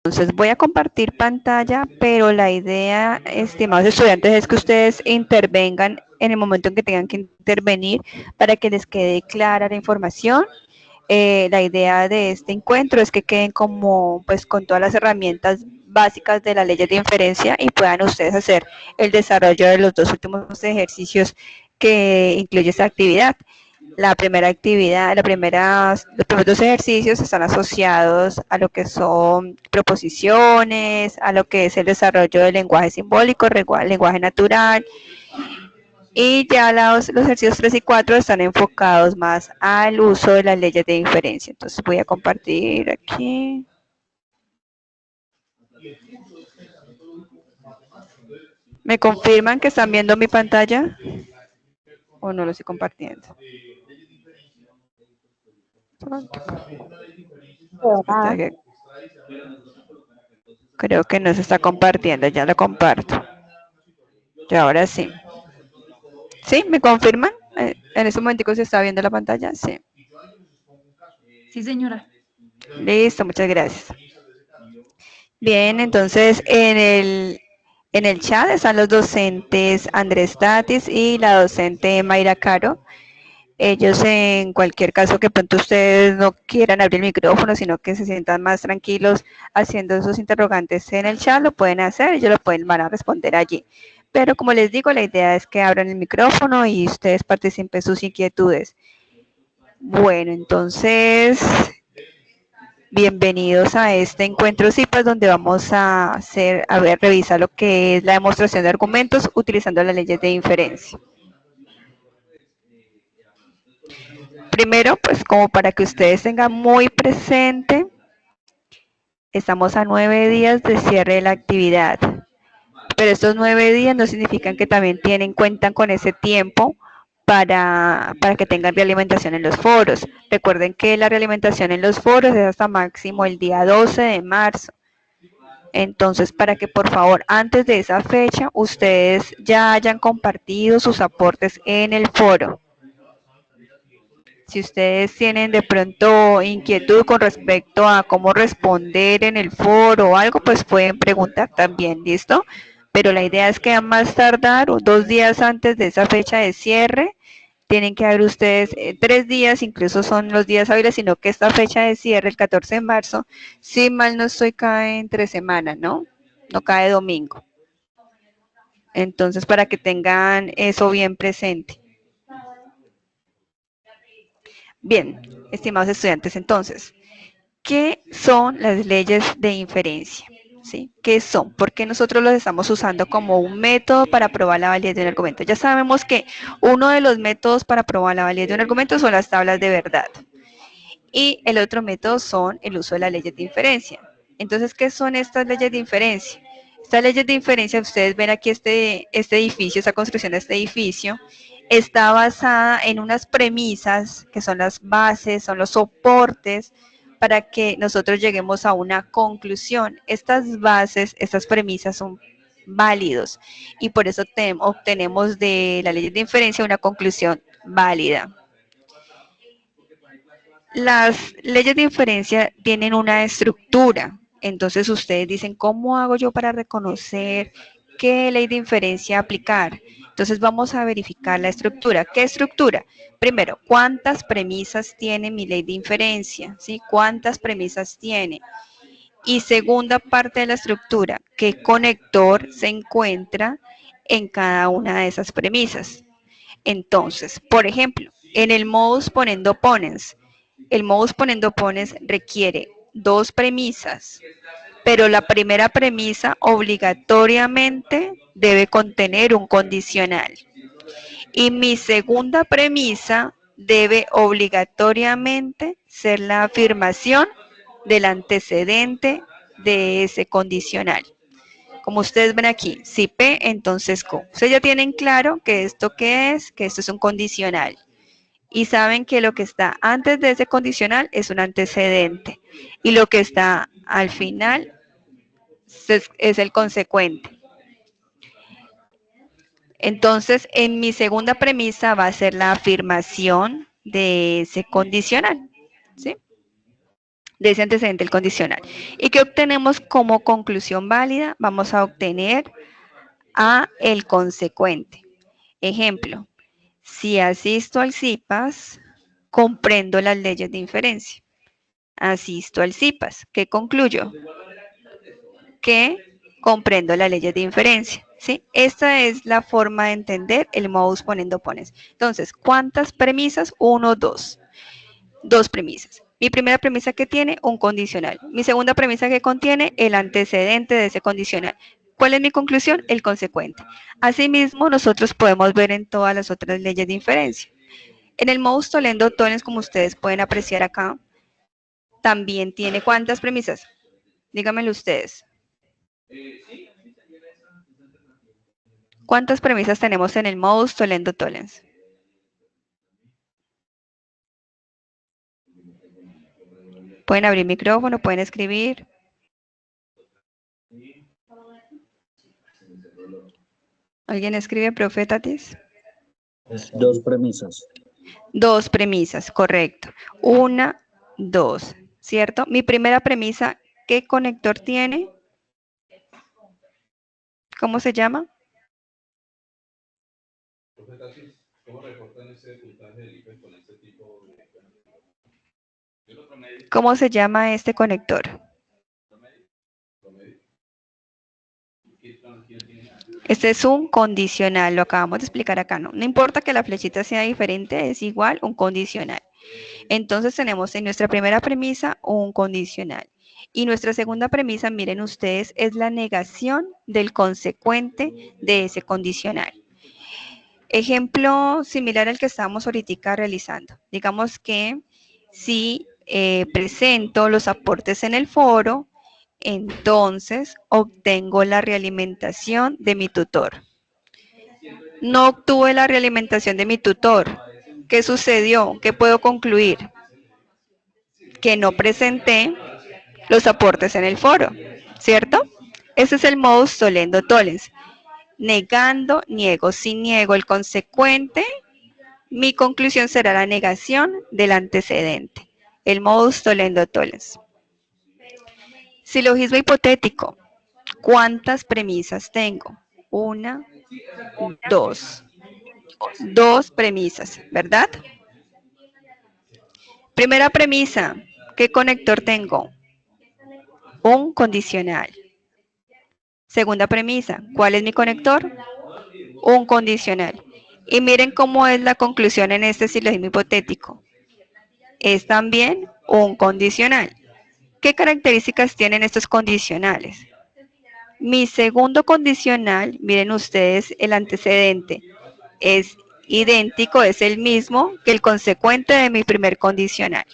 Entonces voy a compartir pantalla, pero la idea, estimados estudiantes, es que ustedes intervengan en el momento en que tengan que intervenir para que les quede clara la información. La idea de este encuentro es que queden como pues con todas las herramientas básicas de las leyes de inferencia y puedan ustedes hacer el desarrollo de los dos últimos ejercicios que incluye esta actividad. La primera actividad, los primeros dos ejercicios están asociados a lo que son proposiciones, a lo que es el desarrollo del lenguaje simbólico, lenguaje natural, y ya los ejercicios 3 y 4 están enfocados más al uso de las leyes de inferencia. Entonces voy a compartir aquí. ¿Me confirman que están viendo mi pantalla? ¿O no lo estoy compartiendo? Creo que no se está compartiendo, ya lo comparto. Y ahora sí. ¿Sí? ¿Me confirman? En este momento se está viendo la pantalla. Sí. Sí, señora. Listo, muchas gracias. Bien, entonces en el chat están los docentes Andrés Tatis y la docente Mayra Caro. Ellos en cualquier caso que pronto ustedes no quieran abrir el micrófono, sino que se sientan más tranquilos haciendo esos interrogantes en el chat, lo pueden hacer, ellos van a responder allí. Pero como les digo, la idea es que abran el micrófono y ustedes participen sus inquietudes. Bueno, entonces, bienvenidos a este encuentro CIPAS donde vamos a revisar lo que es la demostración de argumentos utilizando las leyes de inferencia. Primero, pues como para que ustedes tengan muy presente, estamos a 9 días de cierre de la actividad. Pero estos 9 días no significan que también cuentan con ese tiempo para que tengan realimentación en los foros. Recuerden que la realimentación en los foros es hasta máximo el día 12 de marzo. Entonces, para que por favor antes de esa fecha ustedes ya hayan compartido sus aportes en el foro. Si ustedes tienen de pronto inquietud con respecto a cómo responder en el foro o algo, pues pueden preguntar también, ¿listo? Pero la idea es que a más tardar 2 días antes de esa fecha de cierre, tienen que haber ustedes 3 días, incluso son los días hábiles, sino que esta fecha de cierre, el 14 de marzo, si mal no estoy, cae entre semana, ¿no? No cae domingo. Entonces, para que tengan eso bien presente. Bien, estimados estudiantes, entonces, ¿qué son las leyes de inferencia? ¿Sí? ¿Qué son? ¿Por qué nosotros los estamos usando como un método para probar la validez de un argumento? Ya sabemos que uno de los métodos para probar la validez de un argumento son las tablas de verdad. Y el otro método son el uso de las leyes de inferencia. Entonces, ¿qué son estas leyes de inferencia? Estas leyes de inferencia, ustedes ven aquí este edificio, esta construcción de este edificio, está basada en unas premisas que son las bases, son los soportes para que nosotros lleguemos a una conclusión. Estas bases, estas premisas son válidos y por eso obtenemos de la ley de inferencia una conclusión válida. Las leyes de inferencia tienen una estructura. Entonces ustedes dicen, ¿cómo hago yo para reconocer qué ley de inferencia aplicar? Entonces vamos a verificar la estructura. ¿Qué estructura? Primero, ¿cuántas premisas tiene mi ley de inferencia? ¿Sí? ¿Cuántas premisas tiene? Y segunda parte de la estructura, ¿qué conector se encuentra en cada una de esas premisas? Entonces, por ejemplo, en el modus ponendo ponens, el modus ponendo ponens requiere 2 premisas, pero la primera premisa obligatoriamente debe contener un condicional. Y mi segunda premisa debe obligatoriamente ser la afirmación del antecedente de ese condicional. Como ustedes ven aquí, si P, entonces Q. Ustedes ya tienen claro que esto qué es, que esto es un condicional. Y saben que lo que está antes de ese condicional es un antecedente. Y lo que está al final es el consecuente. Entonces, en mi segunda premisa va a ser la afirmación de ese condicional. ¿Sí? de ese antecedente el condicional. ¿Y qué obtenemos como conclusión válida? Vamos a obtener a el consecuente. Ejemplo, si asisto al CIPAS, comprendo las leyes de inferencia. Asisto al CIPAS. ¿Qué concluyo? Que comprendo las leyes de inferencia. ¿Sí? Esta es la forma de entender el modus ponendo ponens. Entonces, ¿cuántas premisas? 1, 2. Dos premisas. Mi primera premisa que tiene un condicional. Mi segunda premisa que contiene el antecedente de ese condicional. ¿Cuál es mi conclusión? El consecuente. Asimismo, nosotros podemos ver en todas las otras leyes de inferencia. En el modus tollendo tollens, como ustedes pueden apreciar acá, también tiene ¿cuántas premisas? Díganmelo ustedes. ¿Cuántas premisas tenemos en el modus tollendo tollens? Pueden abrir micrófono, pueden escribir. ¿Alguien escribe, profe Tatis? 2 premisas. 2 premisas, correcto. 1, 2, ¿cierto? Mi primera premisa, ¿qué conector tiene? ¿Cómo se llama? ¿Cómo se llama este conector? Este es un condicional, lo acabamos de explicar acá, ¿no? No importa que la flechita sea diferente, es igual un condicional. Entonces tenemos en nuestra primera premisa un condicional. Y nuestra segunda premisa, miren ustedes, es la negación del consecuente de ese condicional. Ejemplo similar al que estábamos ahorita realizando. Digamos que si presento los aportes en el foro, entonces obtengo la realimentación de mi tutor. No obtuve la realimentación de mi tutor. ¿Qué sucedió? ¿Qué puedo concluir? Que no presenté los aportes en el foro, ¿cierto? Ese es el modus tollendo tollens. Negando, niego. Si niego el consecuente, mi conclusión será la negación del antecedente. El modus tollendo tollens. Silogismo hipotético. ¿Cuántas premisas tengo? 1, 2. 2 premisas, ¿verdad? Primera premisa, ¿qué conector tengo? Un condicional. Segunda premisa, ¿cuál es mi conector? Un condicional. Y miren cómo es la conclusión en este silogismo hipotético. Es también un condicional. ¿Qué características tienen estos condicionales? Mi segundo condicional, miren ustedes el antecedente, es idéntico, es el mismo que el consecuente de mi primer condicional.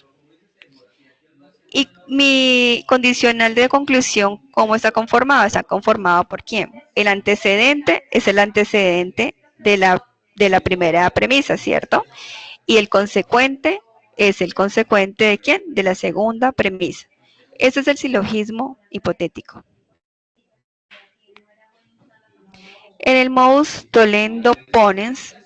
Y mi condicional de conclusión, ¿cómo está conformado? Está conformado por quién. El antecedente es el antecedente de la primera premisa, ¿cierto? Y el consecuente es el consecuente de quién? De la segunda premisa. Ese es el silogismo hipotético. En el modus tollendo ponens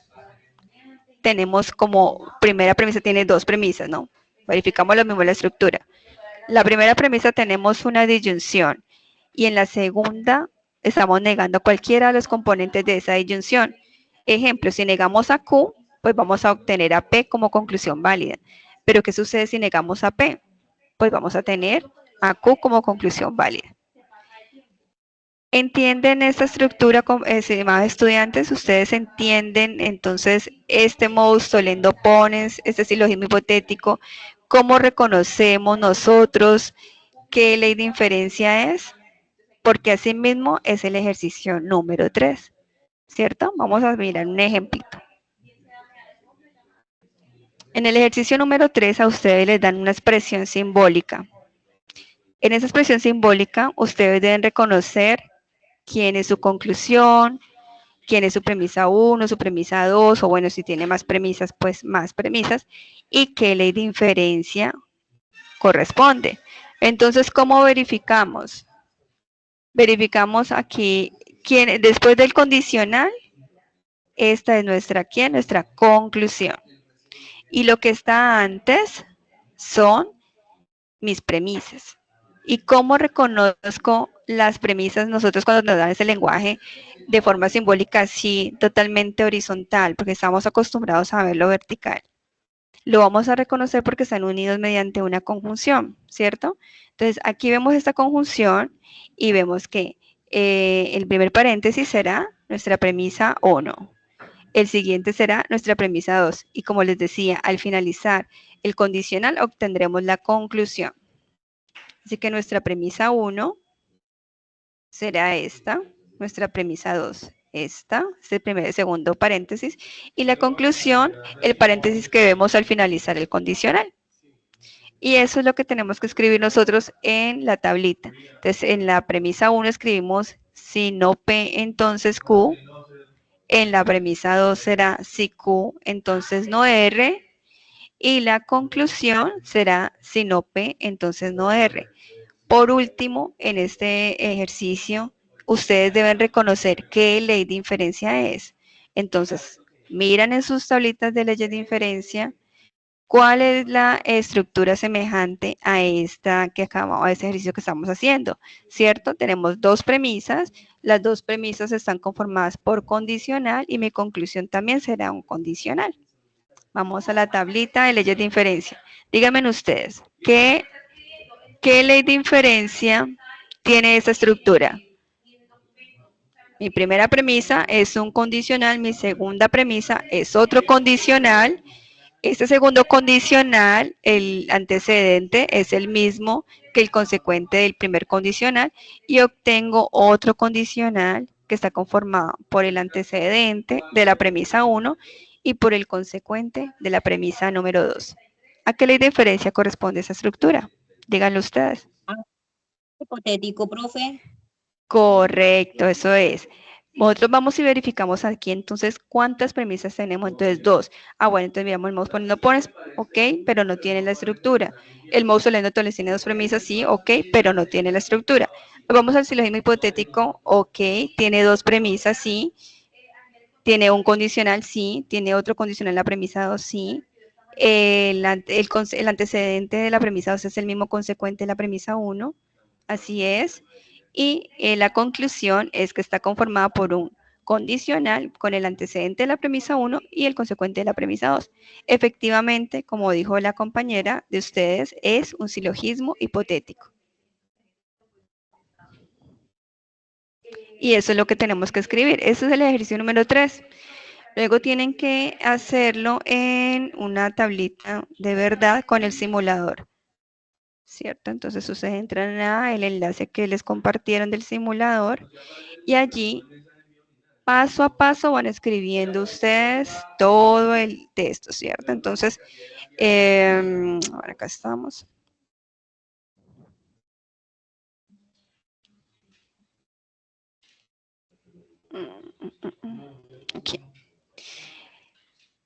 tenemos como primera premisa, tiene 2 premisas, ¿no? Verificamos lo mismo en la estructura. La primera premisa tenemos una disyunción y en la segunda estamos negando cualquiera de los componentes de esa disyunción. Ejemplo, si negamos a Q, pues vamos a obtener a P como conclusión válida. Pero ¿qué sucede si negamos a P? Pues vamos a tener a Q como conclusión válida. ¿Entienden esta estructura, estimados estudiantes? ¿Ustedes entienden entonces este modus tollendo ponens, este silogismo hipotético? ¿Cómo reconocemos nosotros qué ley de inferencia es? Porque así mismo es el ejercicio número 3, ¿cierto? Vamos a mirar un ejemplito. En el ejercicio número 3 a ustedes les dan una expresión simbólica. En esa expresión simbólica ustedes deben reconocer quién es su conclusión, quién es su premisa 1, su premisa 2, o bueno, si tiene más premisas, pues más premisas, y qué ley de inferencia corresponde. Entonces, ¿cómo verificamos? Verificamos aquí, después del condicional, esta es nuestra, ¿quién? Nuestra conclusión. Y lo que está antes son mis premisas. ¿Y cómo reconozco las premisas nosotros cuando nos dan ese lenguaje de forma simbólica así, totalmente horizontal, porque estamos acostumbrados a verlo vertical? Lo vamos a reconocer porque están unidos mediante una conjunción, ¿cierto? Entonces, aquí vemos esta conjunción y vemos que el primer paréntesis será nuestra premisa 1. El siguiente será nuestra premisa 2. Y como les decía, al finalizar el condicional obtendremos la conclusión. Así que nuestra premisa 1 será esta, nuestra premisa 2 esta, es el primer y segundo paréntesis, y la conclusión, el paréntesis que vemos al finalizar el condicional. Y eso es lo que tenemos que escribir nosotros en la tablita. Entonces, en la premisa 1 escribimos si no P, entonces Q. En la premisa 2 será si Q, entonces no R. Y la conclusión será si no P, entonces no R. Por último, en este ejercicio, ustedes deben reconocer qué ley de inferencia es. Entonces, miran en sus tablitas de leyes de inferencia cuál es la estructura semejante a esta que acabamos, a este ejercicio que estamos haciendo, ¿cierto? Tenemos dos premisas, las dos premisas están conformadas por condicional y mi conclusión también será un condicional. Vamos a la tablita de leyes de inferencia. Díganme ustedes, ¿qué ley de inferencia tiene esta estructura? Mi primera premisa es un condicional, mi segunda premisa es otro condicional. Este segundo condicional, el antecedente, es el mismo que el consecuente del primer condicional y obtengo otro condicional que está conformado por el antecedente de la premisa 1 y por el consecuente de la premisa número 2. ¿A qué ley de inferencia corresponde esa estructura? Díganlo ustedes. Hipotético, profe. Correcto, eso es. Nosotros vamos y verificamos aquí entonces cuántas premisas tenemos. Entonces, 2. Bueno, entonces miramos el mouse poniendo pones, ok, pero no tiene la estructura. El mouse leyendo toles tiene dos premisas, sí, ok, pero no tiene la estructura. Vamos al silogismo hipotético, ok, tiene dos premisas, sí. Tiene un condicional, sí. Tiene otro condicional, la premisa 2, sí. El antecedente de la premisa 2 es el mismo consecuente de la premisa 1. Así es. Y la conclusión es que está conformada por un condicional con el antecedente de la premisa 1 y el consecuente de la premisa 2. Efectivamente, como dijo la compañera de ustedes, es un silogismo hipotético. Y eso es lo que tenemos que escribir. Ese es el ejercicio número 3. Luego tienen que hacerlo en una tablita de verdad con el simulador. ¿Cierto? Entonces ustedes entran a el enlace que les compartieron del simulador y allí paso a paso van escribiendo ustedes todo el texto, ¿cierto? Entonces, ahora acá estamos. Aquí.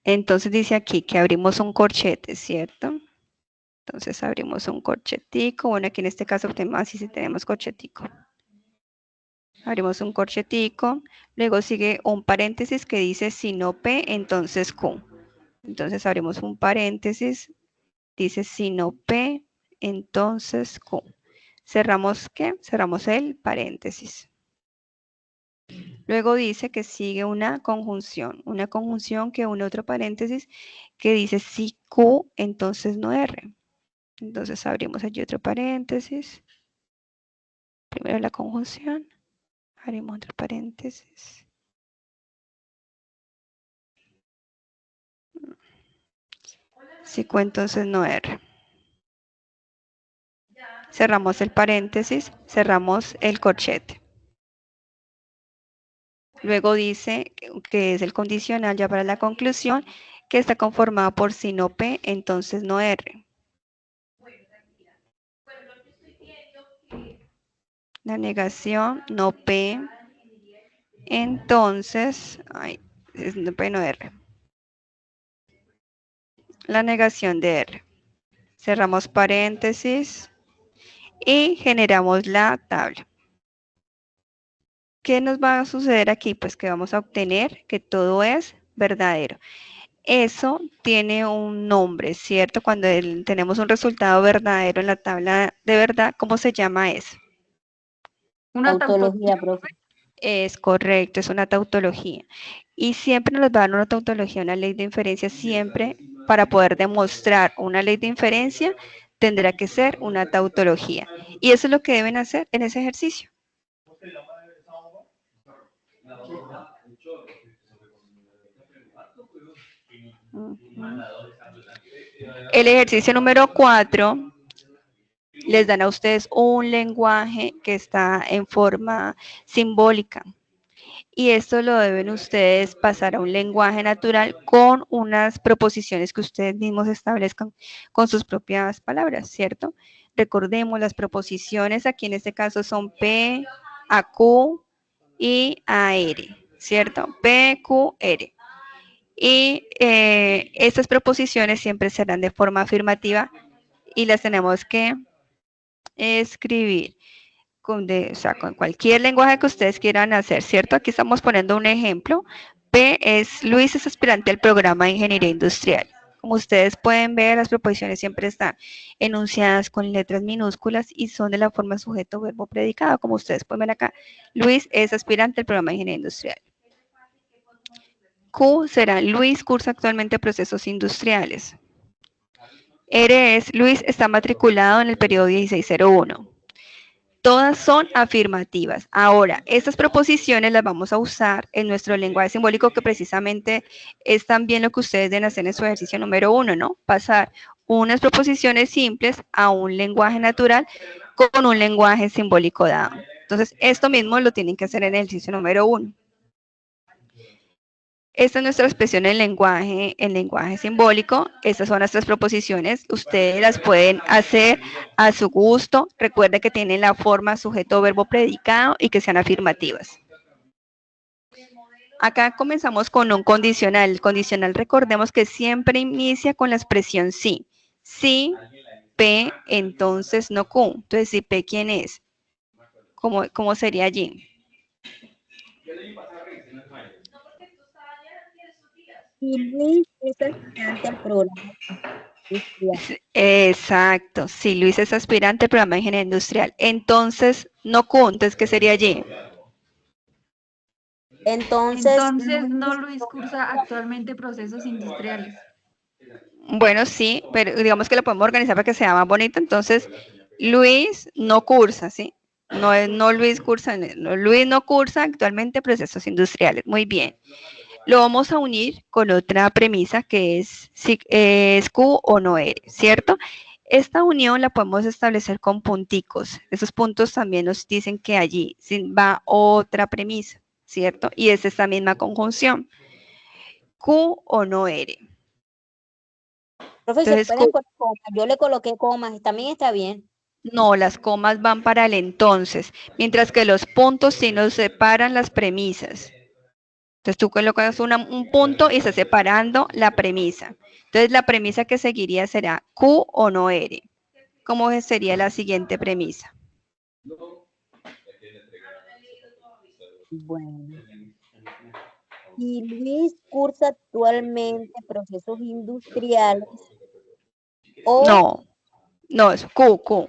Entonces dice aquí que abrimos un corchete, ¿cierto? Entonces abrimos un corchetico. Bueno, aquí en este caso así si tenemos corchetico. Abrimos un corchetico. Luego sigue un paréntesis que dice si no P, entonces Q. Entonces abrimos un paréntesis. Dice si no P, entonces Q. Cerramos, ¿qué? Cerramos el paréntesis. Luego dice que sigue una conjunción que une otro paréntesis que dice si Q, entonces no R. Entonces abrimos allí otro paréntesis. Primero la conjunción. Abrimos otro paréntesis. Si Q, entonces no R. Cerramos el paréntesis, cerramos el corchete. Luego dice que es el condicional ya para la conclusión, que está conformado por si no P, entonces no R. La negación no P, entonces, es no P, no R. La negación de R. Cerramos paréntesis y generamos la tabla. ¿Qué nos va a suceder aquí? Pues que vamos a obtener que todo es verdadero. eso tiene un nombre, ¿cierto? Cuando tenemos un resultado verdadero en la tabla de verdad, ¿cómo se llama eso? Una Tautología, tautología. profe. Es correcto, es una tautología. Y siempre nos va a dar una tautología, una ley de inferencia, siempre para poder demostrar una ley de inferencia tendrá que ser una tautología. Y eso es lo que deben hacer en ese ejercicio. El ejercicio número 4 les dan a ustedes un lenguaje que está en forma simbólica. Y esto lo deben ustedes pasar a un lenguaje natural con unas proposiciones que ustedes mismos establezcan con sus propias palabras, ¿cierto? Recordemos, las proposiciones aquí en este caso son P, A, Q y A, R, ¿cierto? P, Q, R. Y estas proposiciones siempre serán de forma afirmativa y las tenemos que escribir o sea, con cualquier lenguaje que ustedes quieran hacer, ¿cierto? Aquí estamos poniendo un ejemplo. Luis es aspirante al programa de Ingeniería Industrial. Como ustedes pueden ver, las proposiciones siempre están enunciadas con letras minúsculas y son de la forma sujeto, verbo, predicado. Como ustedes pueden ver acá, Luis es aspirante al programa de Ingeniería Industrial. Q será Luis cursa actualmente procesos industriales. R es Luis está matriculado en el periodo 1601. Todas son afirmativas. Ahora, estas proposiciones las vamos a usar en nuestro lenguaje simbólico, que precisamente es también lo que ustedes deben hacer en su ejercicio número 1, ¿no? Pasar unas proposiciones simples a un lenguaje natural con un lenguaje simbólico dado. Entonces, esto mismo lo tienen que hacer en el ejercicio número 1. Esta es nuestra expresión en lenguaje simbólico. Estas son nuestras proposiciones. Ustedes las pueden hacer a su gusto. Recuerden que tienen la forma sujeto, verbo, predicado y que sean afirmativas. Acá comenzamos con un condicional. El condicional, recordemos que siempre inicia con la expresión sí. Sí, P, entonces no Q. Entonces, si P, ¿quién es? ¿Cómo sería allí? Y Luis es aspirante al programa industrial. Exacto, sí, Luis es aspirante al programa de ingeniería industrial. Entonces, no Q, entonces, ¿qué sería allí? Entonces, No Luis cursa actualmente procesos industriales. Bueno, sí, pero digamos que lo podemos organizar para que sea más bonito. Entonces, Luis no cursa, ¿sí? No Luis cursa, no, Luis no cursa actualmente procesos industriales. Muy bien. Lo vamos a unir con otra premisa que es si es Q o no eres, ¿cierto? Esta unión la podemos establecer con punticos. Esos puntos también nos dicen que allí va otra premisa, ¿cierto? Y es esta misma conjunción. Q o no eres. profe, se Entonces, pueden poner comas. Yo le coloqué comas, también está bien. no, las comas van para el entonces, mientras que los puntos sí nos separan las premisas. Entonces tú colocas un punto y estás separando la premisa. Entonces la premisa que seguiría será Q o no R. ¿Cómo sería la siguiente premisa? Bueno. Y Luis cursa actualmente procesos industriales o No, es Q. Q.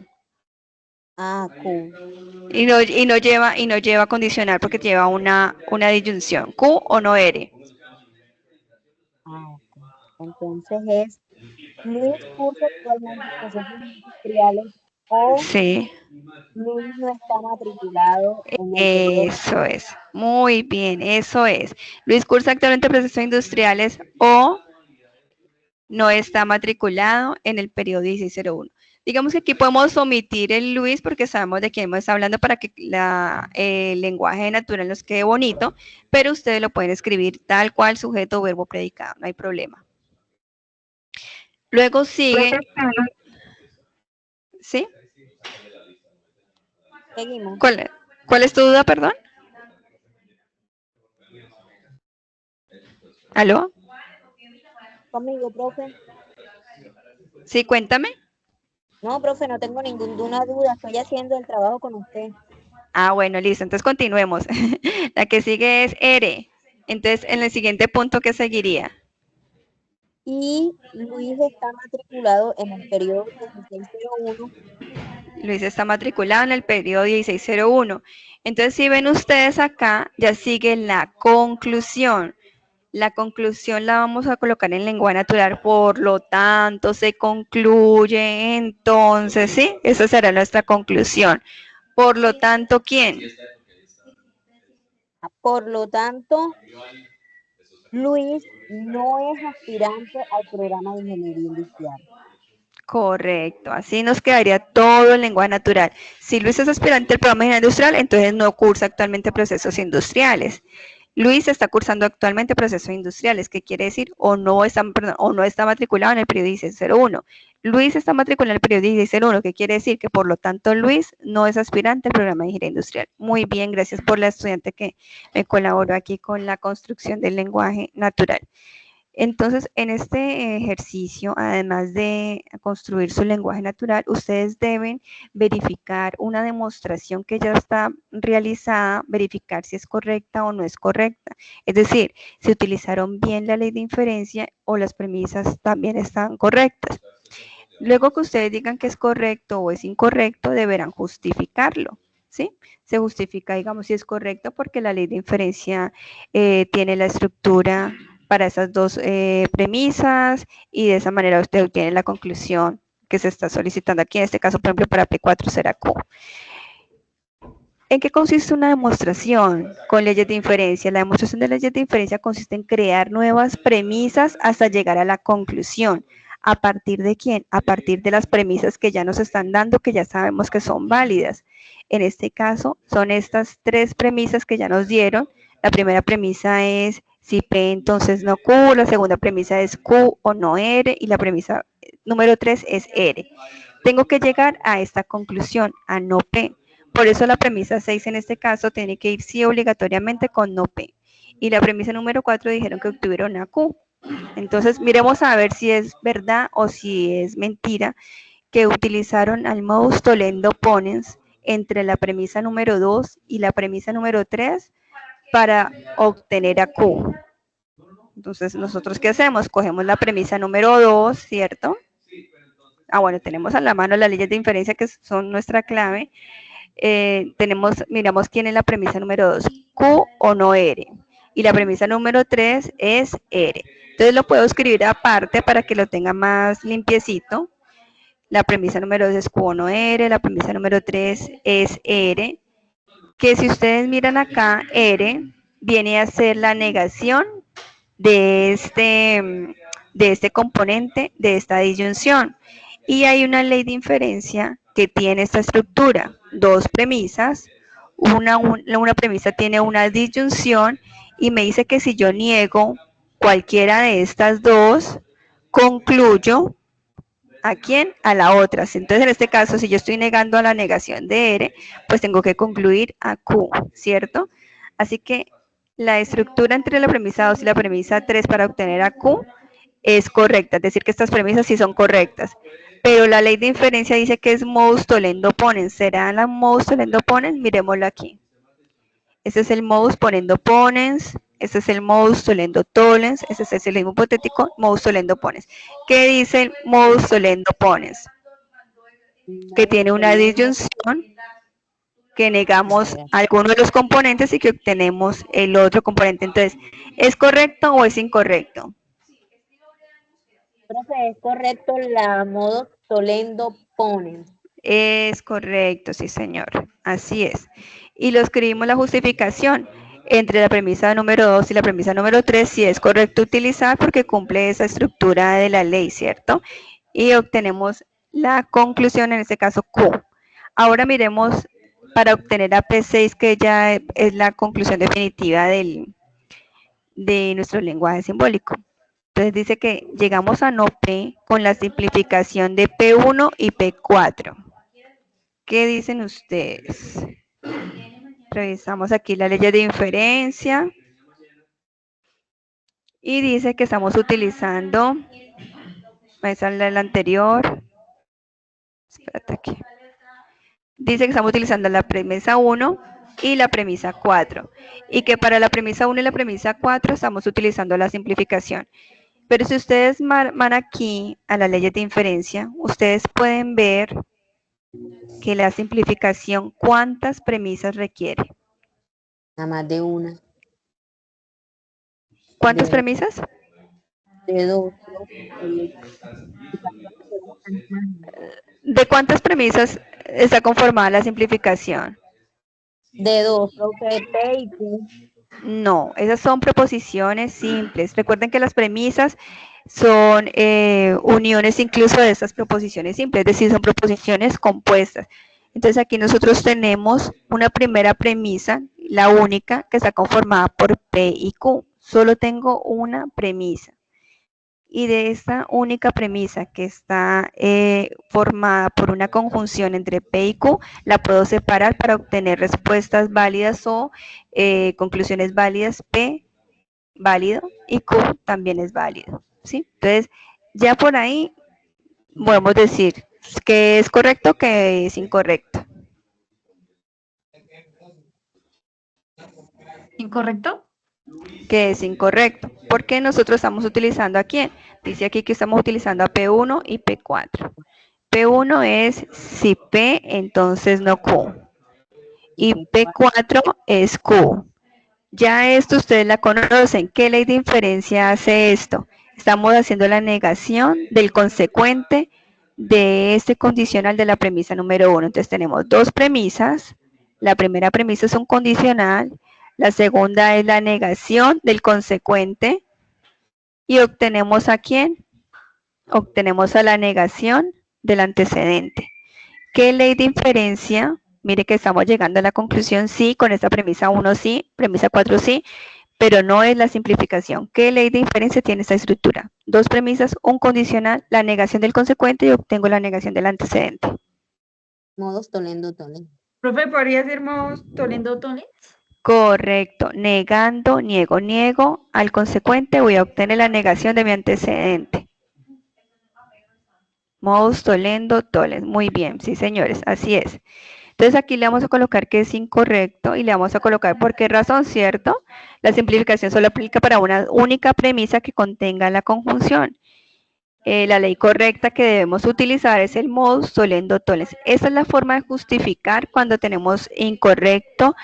Y no lleva condicional porque lleva una disyunción. Q o no R. Ok. Entonces es Luis cursa actualmente procesos industriales o Sí, Luis no está matriculado en el periodo. eso es. Muy bien, eso es. Luis cursa actualmente procesos industriales o no está matriculado en el periodo 1601. Digamos que aquí podemos omitir el Luis porque sabemos de quién estamos hablando para que el lenguaje natural nos quede bonito, pero ustedes lo pueden escribir tal cual, sujeto, verbo, predicado, no hay problema. Luego sigue, ¿sí? Seguimos. ¿Cuál es tu duda, perdón? ¿Aló? Conmigo, profe. Sí, cuéntame. No, profe, no tengo ninguna duda. Estoy haciendo el trabajo con usted. Ah, bueno, listo. Entonces continuemos. La que sigue es R. Entonces, en el siguiente punto, ¿qué seguiría? y Luis está matriculado en el periodo 1601. Luis está matriculado en el periodo 1601. Entonces, si ven ustedes acá, ya sigue la conclusión. La conclusión la vamos a colocar en lenguaje natural, por lo tanto, se concluye, entonces, ¿sí? Esa será nuestra conclusión. Por lo tanto, ¿quién? Por lo tanto, Luis no es aspirante al programa de ingeniería industrial. Correcto, así nos quedaría todo el lenguaje natural. Si Luis es aspirante al programa de ingeniería industrial, entonces no cursa actualmente procesos industriales. Luis está cursando actualmente procesos industriales, ¿qué quiere decir? O no está matriculado en el periodo 1601. Luis está matriculado en el periodo 1601, ¿qué quiere decir? Que por lo tanto Luis no es aspirante al programa de ingeniería industrial. Muy bien, gracias por la estudiante que me colaboró aquí con la construcción del lenguaje natural. Entonces, en este ejercicio, además de construir su lenguaje natural, ustedes deben verificar una demostración que ya está realizada, verificar si es correcta o no es correcta. Es decir, si utilizaron bien la ley de inferencia o las premisas también están correctas. Luego que ustedes digan que es correcto o es incorrecto, deberán justificarlo, ¿sí? Se justifica, digamos, si es correcto porque la ley de inferencia tiene la estructura para esas dos premisas y de esa manera usted obtiene la conclusión que se está solicitando aquí. En este caso, por ejemplo, para P4 será Q. ¿En qué consiste una demostración con leyes de inferencia? La demostración de leyes de inferencia consiste en crear nuevas premisas hasta llegar a la conclusión. ¿A partir de quién? A partir de las premisas que ya nos están dando, que ya sabemos que son válidas. En este caso, son estas tres premisas que ya nos dieron. La primera premisa es si P entonces no Q, la segunda premisa es Q o no R, y la premisa número 3 es R. Tengo que llegar a esta conclusión, a no P. Por eso la premisa 6 en este caso tiene que ir sí obligatoriamente con no P. Y la premisa número 4 dijeron que obtuvieron a Q. Entonces, miremos a ver si es verdad o si es mentira que utilizaron al modus tollendo ponens entre la premisa número 2 y la premisa número 3 para obtener a Q. Entonces, ¿nosotros qué hacemos? Cogemos la premisa número 2, ¿cierto? Bueno, tenemos a la mano las leyes de inferencia que son nuestra clave. Miramos quién es la premisa número 2, Q o no R. Y la premisa número 3 es R. Entonces lo puedo escribir aparte para que lo tenga más limpiecito. La premisa número 2 es Q o no R, la premisa número 3 es R, que si ustedes miran acá, R viene a ser la negación de este componente, de esta disyunción. Y hay una ley de inferencia que tiene esta estructura, dos premisas, una premisa tiene una disyunción y me dice que si yo niego cualquiera de estas dos, concluyo ¿a quién? A la otra. Entonces, en este caso, si yo estoy negando a la negación de R, pues tengo que concluir a Q, ¿cierto? Así que la estructura entre la premisa 2 y la premisa 3 para obtener a Q es correcta, es decir, que estas premisas sí son correctas. Pero la ley de inferencia dice que es modus tollendo ponens. ¿Será la modus tollendo ponens? Miremoslo aquí. Este es el modus ponendo ponens, este es el modus tollendo tollens, este es el hipotético modus tollendo ponens. ¿Qué dice el modus tollendo ponens? Que tiene una disyunción, que negamos alguno de los componentes y que obtenemos el otro componente. Entonces, ¿es correcto o es incorrecto? Profe, es correcto la modus tollendo ponens. Es correcto, sí señor, así es. Y lo escribimos la justificación entre la premisa número 2 y la premisa número 3, si es correcto utilizar porque cumple esa estructura de la ley, ¿cierto? Y obtenemos la conclusión, en este caso Q. Ahora miremos para obtener a P6, que ya es la conclusión definitiva de nuestro lenguaje simbólico. Entonces dice que llegamos a no P con la simplificación de P1 y P4. ¿Qué dicen ustedes? Revisamos aquí la ley de inferencia. Y dice que estamos utilizando, esa es la anterior. Espérate aquí. Dice que estamos utilizando la premisa 1 y la premisa 4. Y que para la premisa 1 y la premisa 4 estamos utilizando la simplificación. Pero si ustedes van aquí a las leyes de inferencia, ustedes pueden ver que la simplificación, ¿cuántas premisas requiere? Nada más de una, ¿Cuántas de dos, premisas? de dos, profe, porque ¿De cuántas premisas está conformada la simplificación? de dos, profe, P y Q. No, esas son preposiciones simples. Recuerden que las premisas son uniones incluso de estas preposiciones simples, es decir, son preposiciones compuestas. Entonces aquí nosotros tenemos una primera premisa, la única, que está conformada por P y Q. Solo tengo una premisa. Y de esta única premisa que está formada por una conjunción entre P y Q, la puedo separar para obtener respuestas válidas o conclusiones válidas. P válido y Q también es válido, ¿sí? Entonces, ya por ahí podemos decir que es correcto, que es incorrecto. ¿Incorrecto? Que es incorrecto, porque nosotros estamos utilizando a quién. Dice aquí que estamos utilizando a P1 y P4. P1 es si P, entonces no Q. Y P4 es Q. Ya esto ustedes la conocen. ¿Qué ley de inferencia hace esto? Estamos haciendo la negación del consecuente de este condicional de la premisa número 1. Entonces tenemos dos premisas. La primera premisa es un condicional. La segunda es la negación del consecuente. ¿Y obtenemos a quién? Obtenemos a la negación del antecedente. ¿Qué ley de inferencia? Mire que estamos llegando a la conclusión sí, con esta premisa 1 sí, premisa 4 sí, pero no es la simplificación. ¿Qué ley de inferencia tiene esta estructura? Dos premisas, un condicional, la negación del consecuente y obtengo la negación del antecedente. Modos Tolendo, Tolendo. Profe, ¿podría ser modos Tolendo Tole? Correcto. Negando, niego, niego. Al consecuente voy a obtener la negación de mi antecedente. Modus tollendo, tollens. Muy bien, sí señores, así es. Entonces aquí le vamos a colocar que es incorrecto y le vamos a colocar por qué razón, ¿cierto? La simplificación solo aplica para una única premisa que contenga la conjunción. La ley correcta que debemos utilizar es el modus tollendo tollens. Esa es la forma de justificar cuando tenemos incorrecto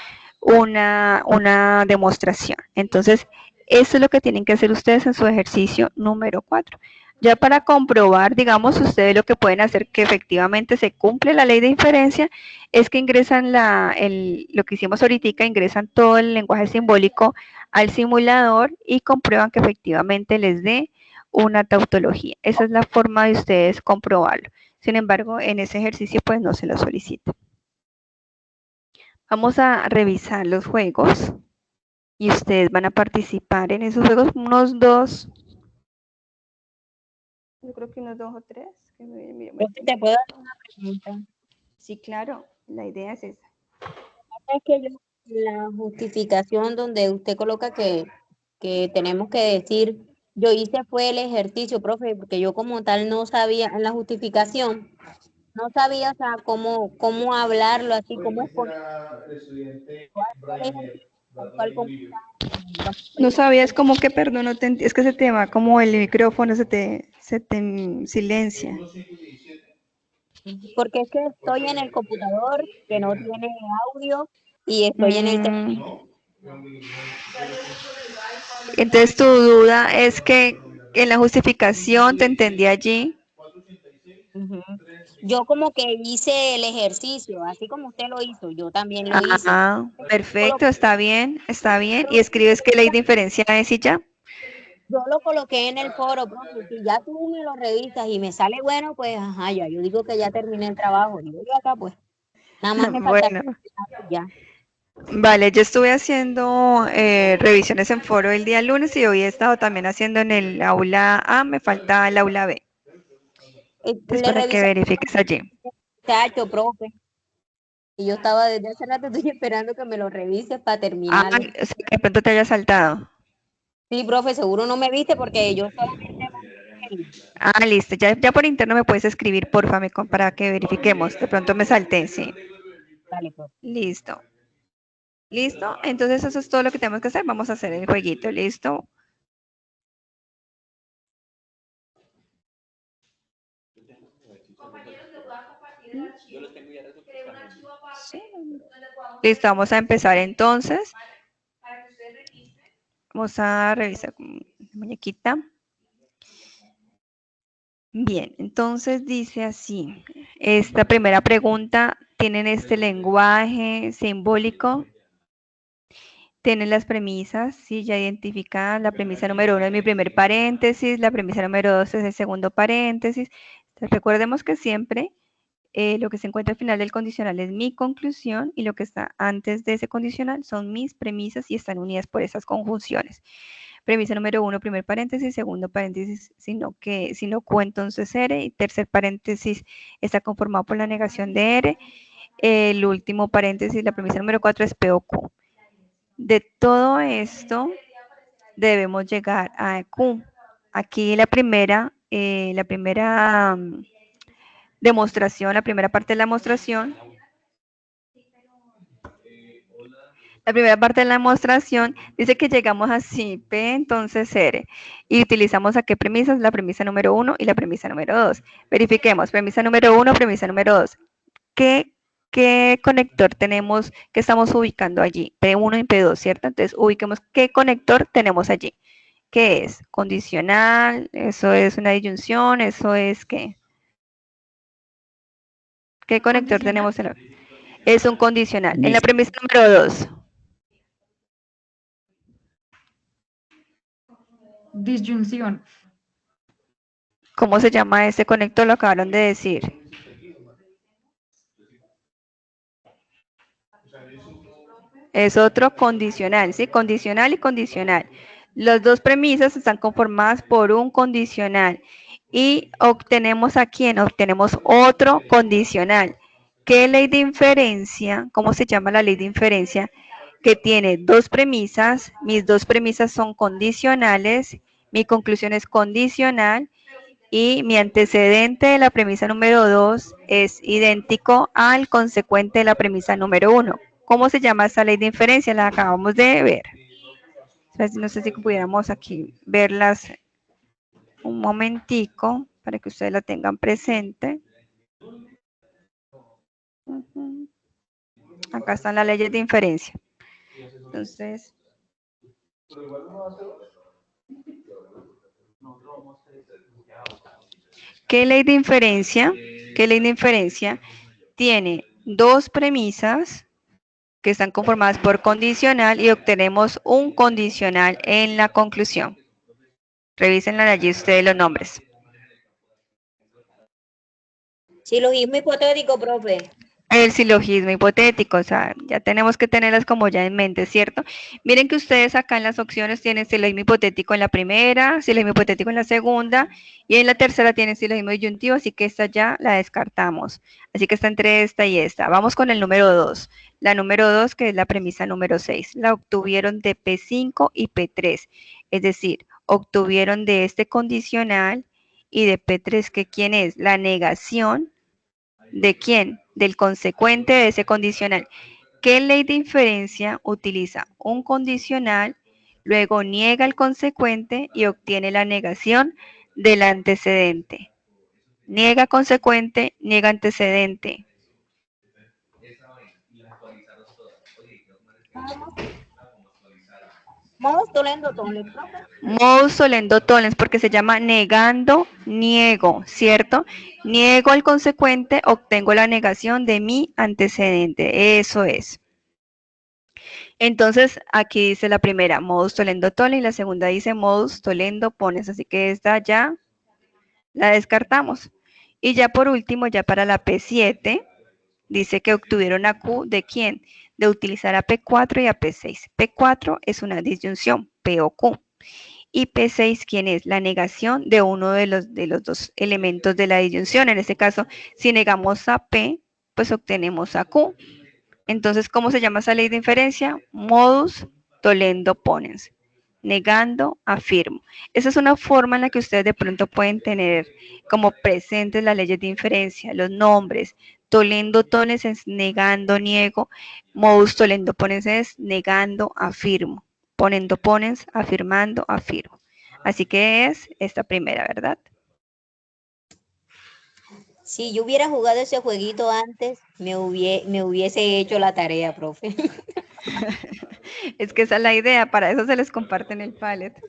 una demostración. Entonces, eso es lo que tienen que hacer ustedes en su ejercicio número 4. Ya para comprobar, digamos, ustedes lo que pueden hacer que efectivamente se cumple la ley de inferencia es que ingresan lo que hicimos ahorita, ingresan todo el lenguaje simbólico al simulador y comprueban que efectivamente les dé una tautología. Esa es la forma de ustedes comprobarlo. Sin embargo, en ese ejercicio pues no se lo solicita. Vamos a revisar los juegos y ustedes van a participar en esos juegos unos dos. Yo creo que unos 2 o 3. ¿Te puedo hacer una pregunta? Sí, claro, la idea es esa. Es que yo, la justificación donde usted coloca que tenemos que decir, yo hice fue el ejercicio, profe, porque yo como tal no sabía, en la justificación, no sabía, o sea, cómo hablarlo así, cómo exponer cuál ejercicio, cuál No sabías cómo que, perdón, no te es que se te va como el micrófono, se te silencia. porque es que estoy en el computador que no tiene audio y estoy en el teléfono. Entonces tu duda es que en la justificación te entendí allí. Ujú. Yo como que hice el ejercicio, así como usted lo hizo, yo también lo hice. Ah, perfecto, está bien, está bien. Y escribes qué ley de inferencia es y ya. Yo lo coloqué en el foro, profe. Si ya tú me lo revisas y me sale bueno, pues ajá, ya. Yo digo que ya terminé el trabajo. Digo yo acá, pues, nada más me falta Bueno, ya. vale, yo estuve haciendo revisiones en foro el día lunes y hoy he estado también haciendo en el aula A, me falta el aula B. Entonces, Le para que revisé verifiques allí. el muchacho, profe. Y yo estaba desde hace rato, estoy esperando que me lo revises para Ah, terminarlo. o sea, que de pronto te haya saltado. Sí, profe, seguro no me viste porque yo solamente mandé Ah, listo, ya por interno me puedes escribir, porfa, para que verifiquemos. De pronto me salté, sí. Dale, profe. Listo. ¿Listo? Entonces eso es todo lo que tenemos que hacer. Vamos a hacer el jueguito, ¿listo? ¿sí? Listo, vamos a empezar entonces. Vamos a revisar con la muñequita. Bien, entonces dice así. Esta primera pregunta, ¿tienen este lenguaje simbólico? Tienen las premisas, sí, ya identificadas. La premisa número 1 es mi primer paréntesis, la premisa número 2 es el segundo paréntesis. Entonces, recordemos que siempre lo que se encuentra al final del condicional es mi conclusión y lo que está antes de ese condicional son mis premisas y están unidas por esas conjunciones. Premisa número 1, primer paréntesis, segundo paréntesis, si no Q, entonces R, y tercer paréntesis está conformado por la negación de R. El último paréntesis, la premisa número 4 es P o Q. De todo esto debemos llegar a Q. Aquí la primera demostración, la primera parte de la demostración. La primera parte de la demostración dice que llegamos así, P, entonces R. Y utilizamos a qué premisas, la premisa número 1 y la premisa número 2. Verifiquemos, premisa número 1, premisa número 2. ¿Qué conector tenemos que estamos ubicando allí? P1 y P2, ¿cierto? Entonces, ubiquemos qué conector tenemos allí. ¿Qué es? Condicional, eso es una disyunción, eso es ¿qué? ¿Qué conector tenemos? Es un condicional. En la premisa número 2. Disyunción. ¿Cómo se llama ese conector? Lo acabaron de decir. Es otro condicional, ¿sí? Condicional y condicional. Las dos premisas están conformadas por un condicional. Y obtenemos a quién? Obtenemos otro condicional. ¿Qué ley de inferencia? ¿Cómo se llama la ley de inferencia? Que tiene dos premisas. Mis dos premisas son condicionales. Mi conclusión es condicional. Y mi antecedente de la premisa número 2 es idéntico al consecuente de la premisa número 1. ¿Cómo se llama esta ley de inferencia? La acabamos de ver. No sé si pudiéramos aquí verlas un momentico para que ustedes la tengan presente. Acá están las leyes de inferencia. Entonces, ¿qué ley de inferencia? ¿Qué ley de inferencia tiene dos premisas que están conformadas por condicional y obtenemos un condicional en la conclusión? Revísenla allí ustedes los nombres. Silogismo hipotético, profe. El silogismo hipotético, o sea, ya tenemos que tenerlas como ya en mente, ¿cierto? Miren que ustedes acá en las opciones tienen silogismo hipotético en la primera, silogismo hipotético en la segunda, y en la tercera tienen silogismo disyuntivo, así que esta ya la descartamos. Así que está entre esta y esta. Vamos con el número 2. La número 2, que es la premisa número 6, la obtuvieron de P5 y P3, es decir, obtuvieron de este condicional y de P3, que ¿quién es? La negación. ¿De quién? Del consecuente de ese condicional. ¿Qué ley de inferencia utiliza un condicional, luego niega el consecuente y obtiene la negación del antecedente? Niega consecuente, niega antecedente. Modus tollendo tollens, profe. Modus tollendo tollens, porque se llama negando, niego, ¿cierto? Niego el consecuente, obtengo la negación de mi antecedente. Eso es. Entonces, aquí dice la primera, modus tollendo tollens, y la segunda dice modus tollendo ponens. Así que esta ya la descartamos. Y ya por último, ya para la P7, dice que obtuvieron a Q de quién? De utilizar a P4 y a P6. P4 es una disyunción, P o Q. Y P6, ¿quién es? La negación de uno de los dos elementos de la disyunción. En este caso, si negamos a P, pues obtenemos a Q. Entonces, ¿cómo se llama esa ley de inferencia? Modus tollendo ponens. Negando, afirmo. Esa es una forma en la que ustedes de pronto pueden tener como presentes las leyes de inferencia, los nombres. Tollendo tollens es negando, niego. Modus tollendo ponens es negando, afirmo. Ponendo ponens, afirmando, afirmo. Así que es esta primera, ¿verdad? Si yo hubiera jugado ese jueguito antes, me hubiese hecho la tarea, profe. Es que esa es la idea, para eso se les comparte en el Padlet.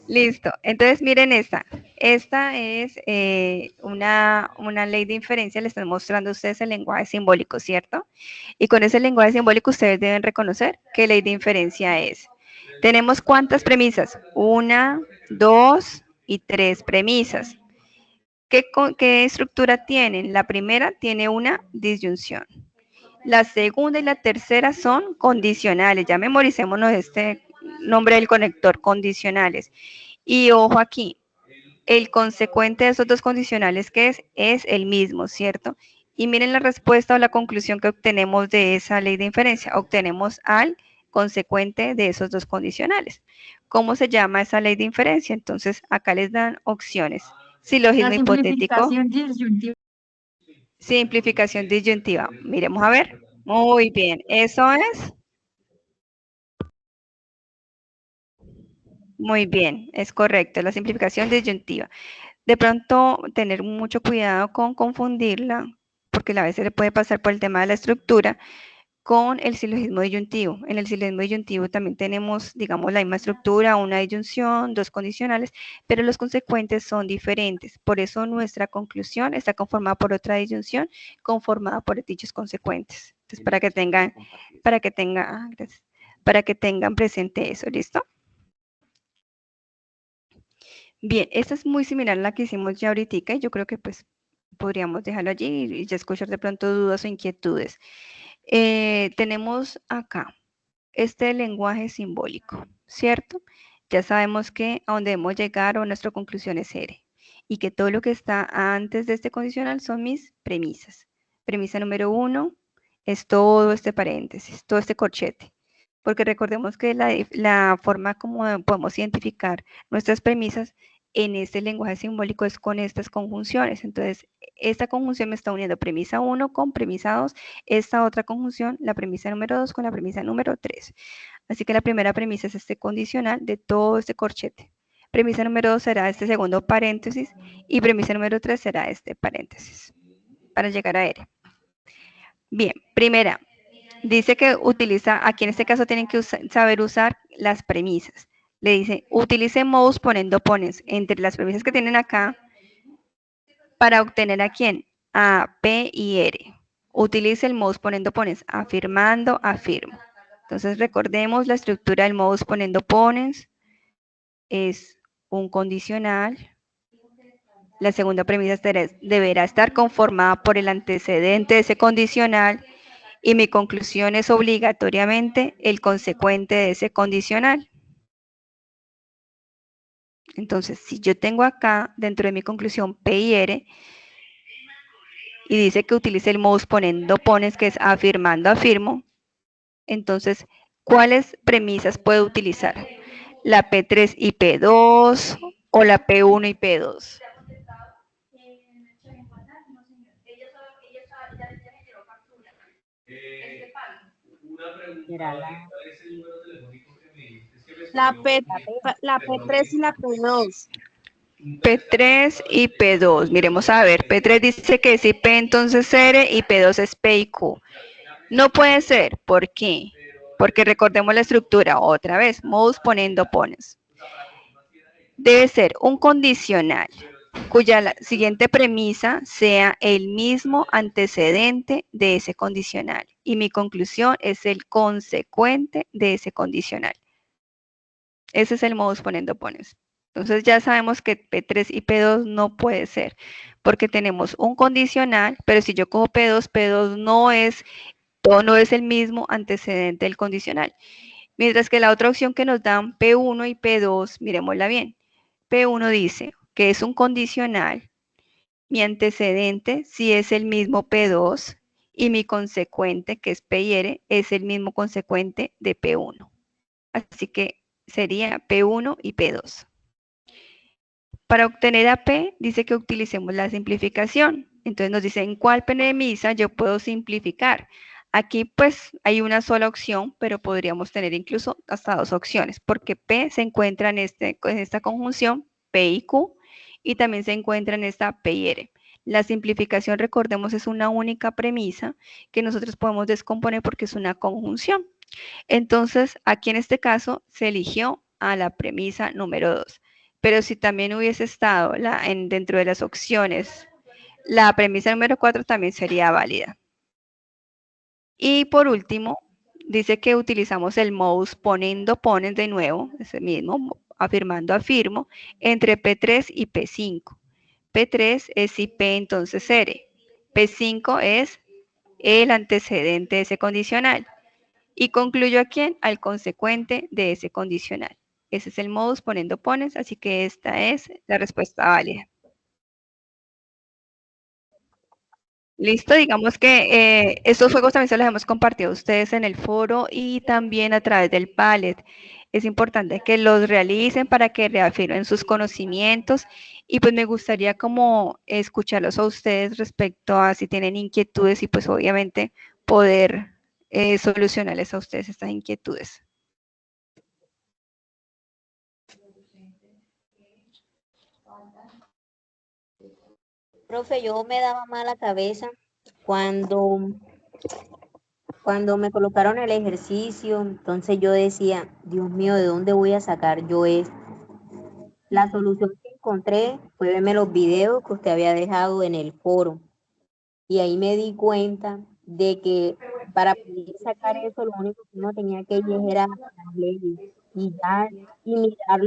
Listo, entonces miren esta. Esta es una ley de inferencia, le están mostrando a ustedes el lenguaje simbólico, ¿cierto? Y con ese lenguaje simbólico ustedes deben reconocer qué ley de inferencia es. Tenemos ¿cuántas premisas? 1, 2 y 3 premisas. ¿Qué estructura tienen? La primera tiene una disyunción. La segunda y la tercera son condicionales. Ya memoricémonos este nombre del conector, condicionales. Y ojo aquí, el consecuente de esos dos condicionales que es el mismo, ¿cierto? Y miren la respuesta o la conclusión que obtenemos de esa ley de inferencia. Obtenemos al consecuente de esos dos condicionales. ¿Cómo se llama esa ley de inferencia? Entonces, acá les dan opciones. Silogismo La hipotético. simplificación disyuntiva. Simplificación disyuntiva. Miremos a ver. Muy bien, eso es. Muy bien, es correcto, la simplificación disyuntiva. De pronto, tener mucho cuidado con confundirla, porque a veces le puede pasar por el tema de la estructura, con el silogismo disyuntivo. En el silogismo disyuntivo también tenemos, digamos, la misma estructura, una disyunción, dos condicionales, pero los consecuentes son diferentes. Por eso nuestra conclusión está conformada por otra disyunción, conformada por dichos consecuentes. Entonces, para que tengan presente eso, ¿listo? Bien, esta es muy similar a la que hicimos ya ahorita y yo creo que pues podríamos dejarlo allí y ya escuchar de pronto dudas o inquietudes. Tenemos acá este lenguaje simbólico, ¿cierto? Ya sabemos que a donde debemos llegar o nuestra conclusión es R y que todo lo que está antes de este condicional son mis premisas. Premisa número 1 es todo este paréntesis, todo este corchete. Porque recordemos que la forma como podemos identificar nuestras premisas en este lenguaje simbólico es con estas conjunciones. Entonces, esta conjunción me está uniendo premisa 1 con premisa 2, esta otra conjunción, la premisa número 2 con la premisa número 3. Así que la primera premisa es este condicional de todo este corchete. Premisa número 2 será este segundo paréntesis y premisa número 3 será este paréntesis para llegar a R. Bien, primera, dice que utiliza, aquí en este caso tienen que saber usar las premisas. Le dice, utilice mouse poniendo pones entre las premisas que tienen acá para obtener a quién, a P y R. Utilice el mouse poniendo pones, afirmando, afirmo. Entonces recordemos la estructura del mouse poniendo pones, es un condicional. La segunda premisa deberá estar conformada por el antecedente de ese condicional y mi conclusión es obligatoriamente el consecuente de ese condicional. Entonces, si yo tengo acá dentro de mi conclusión P y R y dice que utilice el mouse poniendo pones, que es afirmando, afirmo, entonces, ¿cuáles premisas puedo utilizar? ¿La P3 y P2 o la P1 y P2? La P3 y la P2. P3 y P2. Miremos a ver. P3 dice que si P entonces R y P2 es P y Q. No puede ser. ¿Por qué? Porque recordemos la estructura. Otra vez. Mouse poniendo pones. Debe ser un condicional cuya siguiente premisa sea el mismo antecedente de ese condicional. Y mi conclusión es el consecuente de ese condicional. Ese es el modus poniendo pones. Entonces ya sabemos que P3 y P2 no puede ser, porque tenemos un condicional, pero si yo cojo P2, P2 no es el mismo antecedente del condicional. Mientras que la otra opción que nos dan P1 y P2, miremosla bien. P1 dice que es un condicional, mi antecedente si es el mismo P2 y mi consecuente, que es P y R, es el mismo consecuente de P1. Así que sería P1 y P2. Para obtener a P, dice que utilicemos la simplificación. Entonces nos dice en cuál premisa yo puedo simplificar. Aquí pues hay una sola opción, pero podríamos tener incluso hasta dos opciones, porque P se encuentra en esta conjunción P y Q, y también se encuentra en esta P y R. La simplificación, recordemos, es una única premisa que nosotros podemos descomponer porque es una conjunción. Entonces, aquí en este caso se eligió a la premisa número 2. Pero si también hubiese estado dentro de las opciones, la premisa número 4 también sería válida. Y por último, dice que utilizamos el modus ponendo, ponen de nuevo, ese mismo, afirmando, afirmo, entre P3 y P5. P3 es si P entonces ere. P5 es el antecedente de ese condicional. Y concluyo a quién, al consecuente de ese condicional. Ese es el modus ponendo pones, así que esta es la respuesta válida. Listo, digamos que estos juegos también se los hemos compartido a ustedes en el foro y también a través del Padlet. Es importante que los realicen para que reafirmen sus conocimientos y pues me gustaría como escucharlos a ustedes respecto a si tienen inquietudes y pues obviamente poder solucionarles a ustedes estas inquietudes. Profe, yo me daba mala cabeza cuando me colocaron el ejercicio, entonces yo decía, Dios mío, ¿de dónde voy a sacar yo esto? La solución que encontré fue verme los videos que usted había dejado en el foro. Y ahí me di cuenta de que para poder sacar eso, lo único que uno tenía que ir era a las leyes y ya, y mirar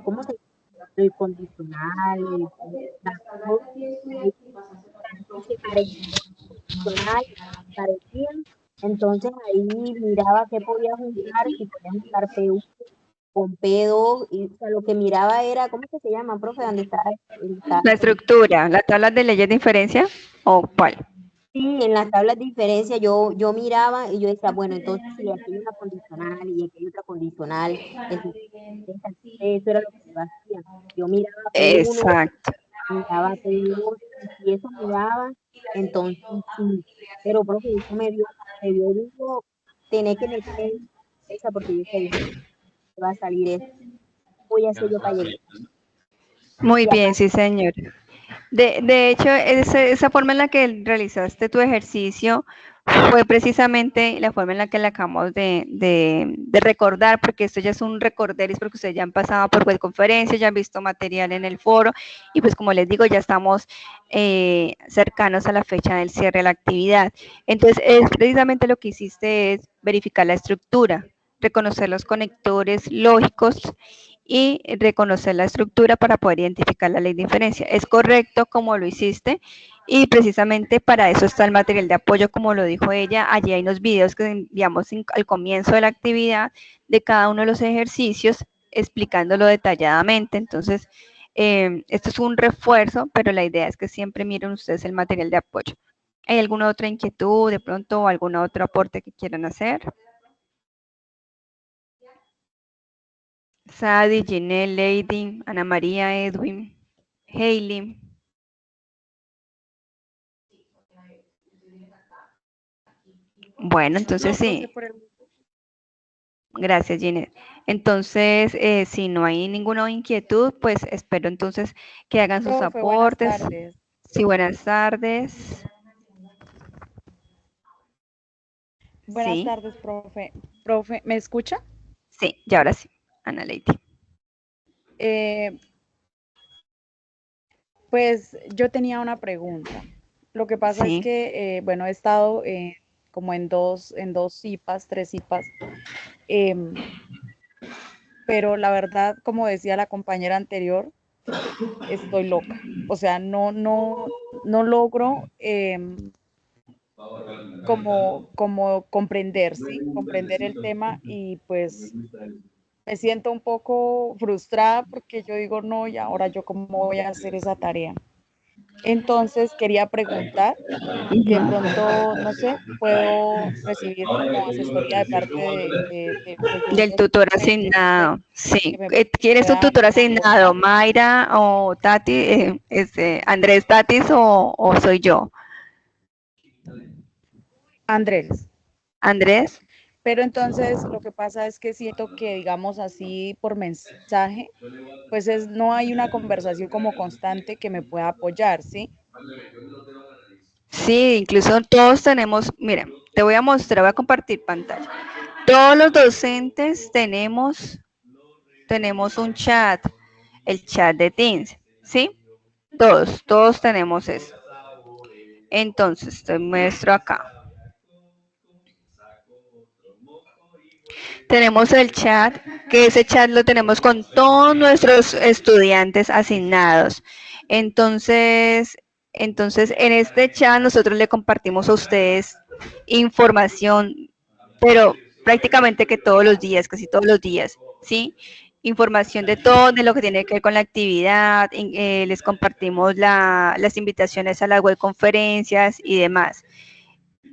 ¿cómo se llama? El condicional, todo, y se parecía, parecían. Entonces ahí miraba qué podía juntar, si podía juntar PU con P2, y o sea, lo que miraba era, ¿cómo que se llama, profe? ¿Dónde está? La estructura, la tabla de leyes de inferencia o cuál. Sí, en las tablas de diferencia yo miraba y yo decía, bueno, entonces si aquí hay una condicional y aquí hay otra condicional, entonces eso era lo que yo hacía. Yo miraba P1, Exacto. miraba P2, y si eso me daba, entonces sí. Pero profe, eso me dio duro tener que meter esa porque yo sabía que va a salir esto. Voy a hacer yo para llegar. Muy Y bien, aparte, sí, señor. De hecho, esa forma en la que realizaste tu ejercicio fue precisamente la forma en la que le acabamos de recordar, porque esto ya es un recorderis, porque ustedes ya han pasado por webconferencias, ya han visto material en el foro, y pues como les digo, ya estamos cercanos a la fecha del cierre de la actividad. Entonces, precisamente lo que hiciste es verificar la estructura, reconocer los conectores lógicos y reconocer la estructura para poder identificar la ley de inferencia. Es correcto como lo hiciste y precisamente para eso está el material de apoyo, como lo dijo ella. Allí hay unos videos que enviamos al comienzo de la actividad de cada uno de los ejercicios explicándolo detalladamente. Entonces, esto es un refuerzo, pero la idea es que siempre miren ustedes el material de apoyo. ¿Hay alguna otra inquietud de pronto o algún otro aporte que quieran hacer? Sadie, Ginelle, Lady, Ana María, Edwin, Hailey. Bueno, entonces sí. Gracias, Ginette. Entonces, si no hay ninguna inquietud, pues espero entonces que hagan sus Profe, aportes. buenas tardes. Sí, buenas tardes. Buenas Sí, tardes, profe. Profe, ¿me escucha? sí, y ahora sí, Ana Lady. Pues yo tenía una pregunta. Lo que pasa es Sí, que, bueno, he estado como en dos CIPAs, tres CIPAs, pero la verdad, como decía la compañera anterior, estoy loca. O sea, no logro como comprender, ¿sí? Comprender el tema y pues me siento un poco frustrada porque yo digo, no, y ahora yo cómo voy a hacer esa tarea. Entonces quería preguntar si de pronto, no sé, puedo recibir como asesoría de parte de algún del tutor docente, no sé, asignado. que Sí, me ¿quieres un pueda tutor asignado? aportar. ¿Mayra o Tati? ¿Andrés Tatis o soy yo? Andrés, Andrés. Pero entonces lo que pasa es que siento que, digamos así, por mensaje, pues no hay una conversación como constante que me pueda apoyar, ¿sí? Sí, incluso todos tenemos, mira, te voy a mostrar, voy a compartir pantalla. Todos los docentes tenemos un chat, el chat de Teams, ¿sí? Todos tenemos eso. Entonces, te muestro acá. Tenemos el chat, que ese chat lo tenemos con todos nuestros estudiantes asignados. Entonces, en este chat nosotros le compartimos a ustedes información, pero prácticamente que todos los días, casi todos los días, ¿sí? Información de todo, de lo que tiene que ver con la actividad, les compartimos las invitaciones a las web conferencias y demás.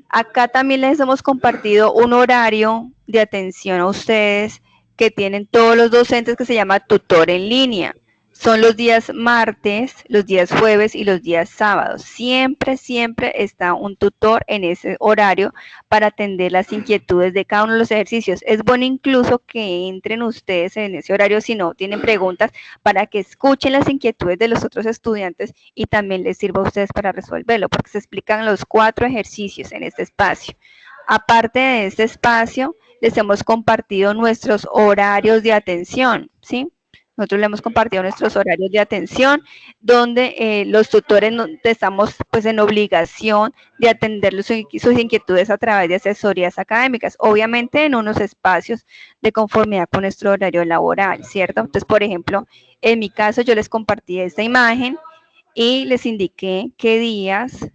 Acá también les hemos compartido un horario de atención a ustedes que tienen todos los docentes que se llama tutor en línea. Son los días martes, los días jueves y los días sábados. Siempre está un tutor en ese horario para atender las inquietudes de cada uno de los ejercicios. Es bueno incluso que entren ustedes en ese horario si no tienen preguntas para que escuchen las inquietudes de los otros estudiantes y también les sirva a ustedes para resolverlo, porque se explican los 4 ejercicios en este espacio. Aparte de este espacio, les hemos compartido nuestros horarios de atención, ¿sí? Nosotros le hemos compartido nuestros horarios de atención, donde los tutores estamos pues en obligación de atender sus inquietudes a través de asesorías académicas, obviamente en unos espacios de conformidad con nuestro horario laboral, ¿cierto? Entonces, por ejemplo, en mi caso yo les compartí esta imagen y les indiqué qué días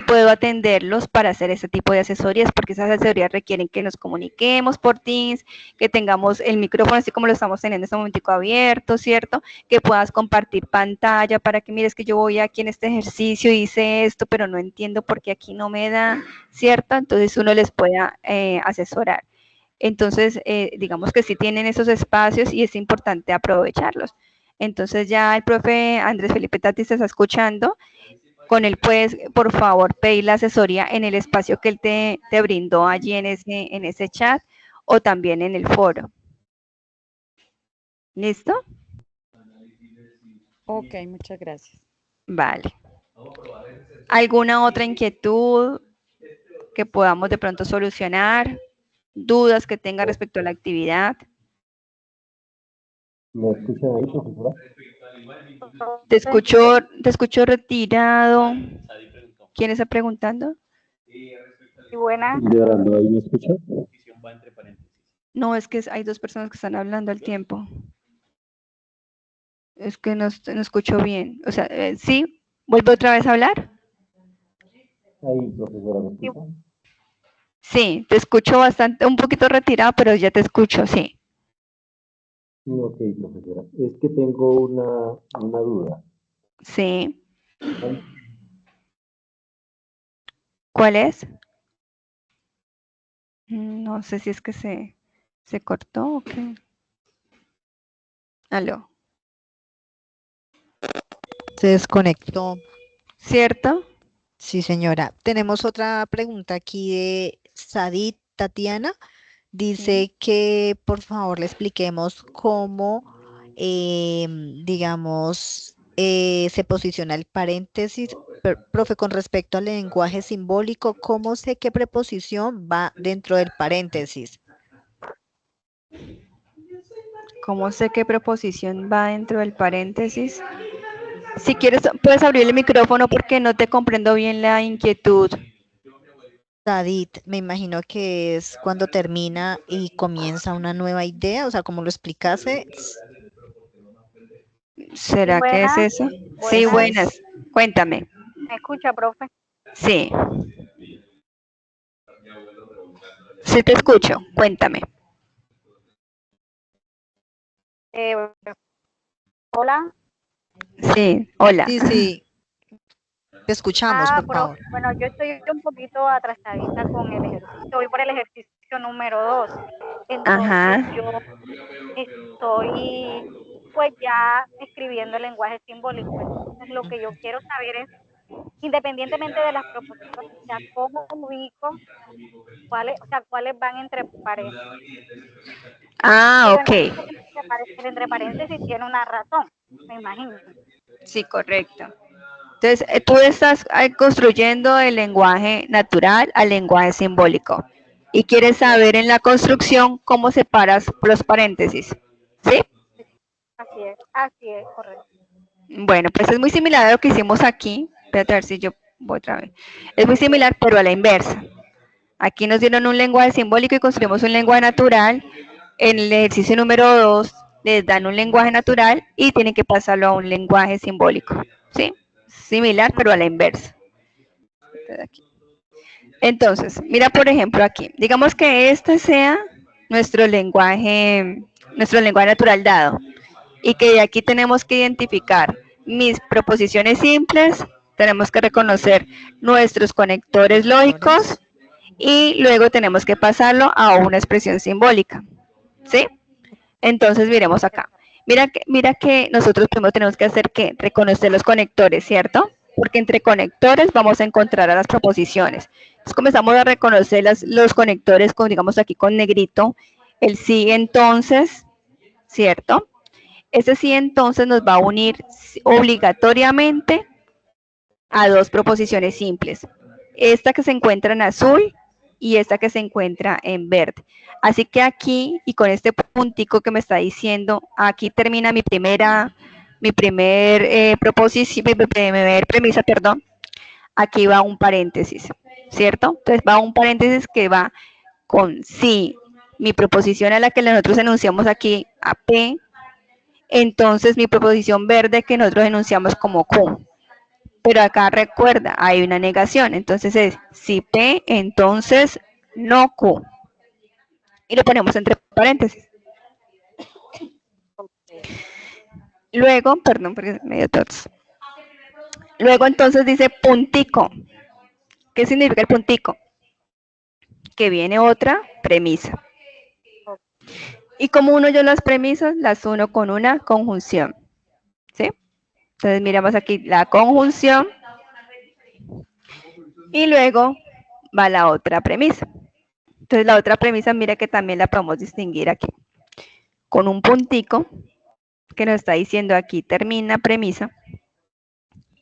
puedo atenderlos para hacer ese tipo de asesorías, porque esas asesorías requieren que nos comuniquemos por Teams, que tengamos el micrófono así como lo estamos teniendo en este momentico abierto, ¿cierto? Que puedas compartir pantalla para que mires que yo voy aquí en este ejercicio, hice esto, pero no entiendo por qué aquí no me da, ¿cierto? Entonces uno les pueda asesorar. Entonces, digamos que sí tienen esos espacios y es importante aprovecharlos. Entonces ya el profe Andrés Felipe Tati se está escuchando. Con él puedes, por favor, pedir la asesoría en el espacio que él te brindó allí en ese chat o también en el foro. ¿Listo? Ok, muchas gracias. Vale. ¿Alguna otra inquietud que podamos de pronto solucionar? ¿Dudas que tenga respecto a la actividad? ¿Me escuchan ahí, profesora? Te escucho retirado. ¿Quién está preguntando? Buena. Llorando, ¿ahí me escuchan? No, es que hay 2 personas que están hablando al tiempo. Es que no escucho bien. O sea, ¿sí? ¿Vuelve otra vez a hablar? Ahí, profesora, ¿me escuchan? Sí, te escucho bastante, un poquito retirado, pero ya te escucho, sí. Ok, profesora. Es que tengo una duda. Sí. ¿Cuál es? No sé si es que se cortó o qué. Aló. Se desconectó. ¿Cierto? Sí, señora. Tenemos otra pregunta aquí de Sadit Tatiana. Dice que por favor le expliquemos cómo, digamos, se posiciona el paréntesis. Profe, con respecto al lenguaje simbólico, ¿cómo sé qué preposición va dentro del paréntesis? ¿Cómo sé qué preposición va dentro del paréntesis? Si quieres, puedes abrir el micrófono porque no te comprendo bien la inquietud. Sadit, me imagino que es cuando termina y comienza una nueva idea, o sea, como lo explicase. ¿Será que es Buenas. eso? Sí, buenas. Cuéntame. ¿Me escucha, profe? Sí. Sí te escucho. Cuéntame. Hola. Sí, hola. Sí, sí, te escuchamos, por favor. Bueno, yo estoy un poquito atrasadita con el ejercicio. Voy por el ejercicio número 2. Entonces Ajá. yo estoy pues ya escribiendo el lenguaje simbólico. Entonces lo que yo quiero saber es independientemente de las proposiciones, o sea, cómo ubico cuáles van entre paréntesis. Ah, Pero ok. el entre paréntesis tiene una razón, me imagino. Sí, correcto. Entonces, tú estás construyendo el lenguaje natural al lenguaje simbólico y quieres saber en la construcción cómo separas los paréntesis, ¿sí? Así es, correcto. Bueno, pues es muy similar a lo que hicimos aquí. Espérate a ver si yo voy otra vez. Es muy similar, pero a la inversa. Aquí nos dieron un lenguaje simbólico y construimos un lenguaje natural. En el ejercicio número 2 les dan un lenguaje natural y tienen que pasarlo a un lenguaje simbólico, ¿sí? Similar, pero a la inversa. Entonces, mira por ejemplo aquí. Digamos que este sea nuestro lenguaje natural dado. Y que aquí tenemos que identificar mis proposiciones simples, tenemos que reconocer nuestros conectores lógicos y luego tenemos que pasarlo a una expresión simbólica, ¿sí? Entonces miremos acá. Mira que nosotros primero tenemos que hacer ¿qué? Reconocer los conectores, ¿cierto? Porque entre conectores vamos a encontrar a las proposiciones. Entonces comenzamos a reconocer los conectores con, digamos aquí con negrito, el sí entonces, ¿cierto? Ese sí entonces nos va a unir obligatoriamente a dos proposiciones simples. Esta que se encuentra en azul y esta que se encuentra en verde. Así que aquí, y con este puntico que me está diciendo, aquí termina mi primer proposición, mi primer premisa, perdón. Aquí va un paréntesis, ¿cierto? Entonces va un paréntesis que va con sí, mi proposición a la que nosotros enunciamos aquí, a P, entonces mi proposición verde que nosotros enunciamos como Q. Pero acá recuerda, hay una negación, entonces es si P, entonces no Q. Y lo ponemos entre paréntesis. Luego, perdón, porque me dio tos. Luego entonces dice puntico. ¿Qué significa el puntico? Que viene otra premisa. Y como uno yo las premisas, las uno con una conjunción. ¿Sí? Entonces miramos aquí la conjunción y luego va la otra premisa. Entonces la otra premisa, mira que también la podemos distinguir aquí con un puntico que nos está diciendo aquí termina premisa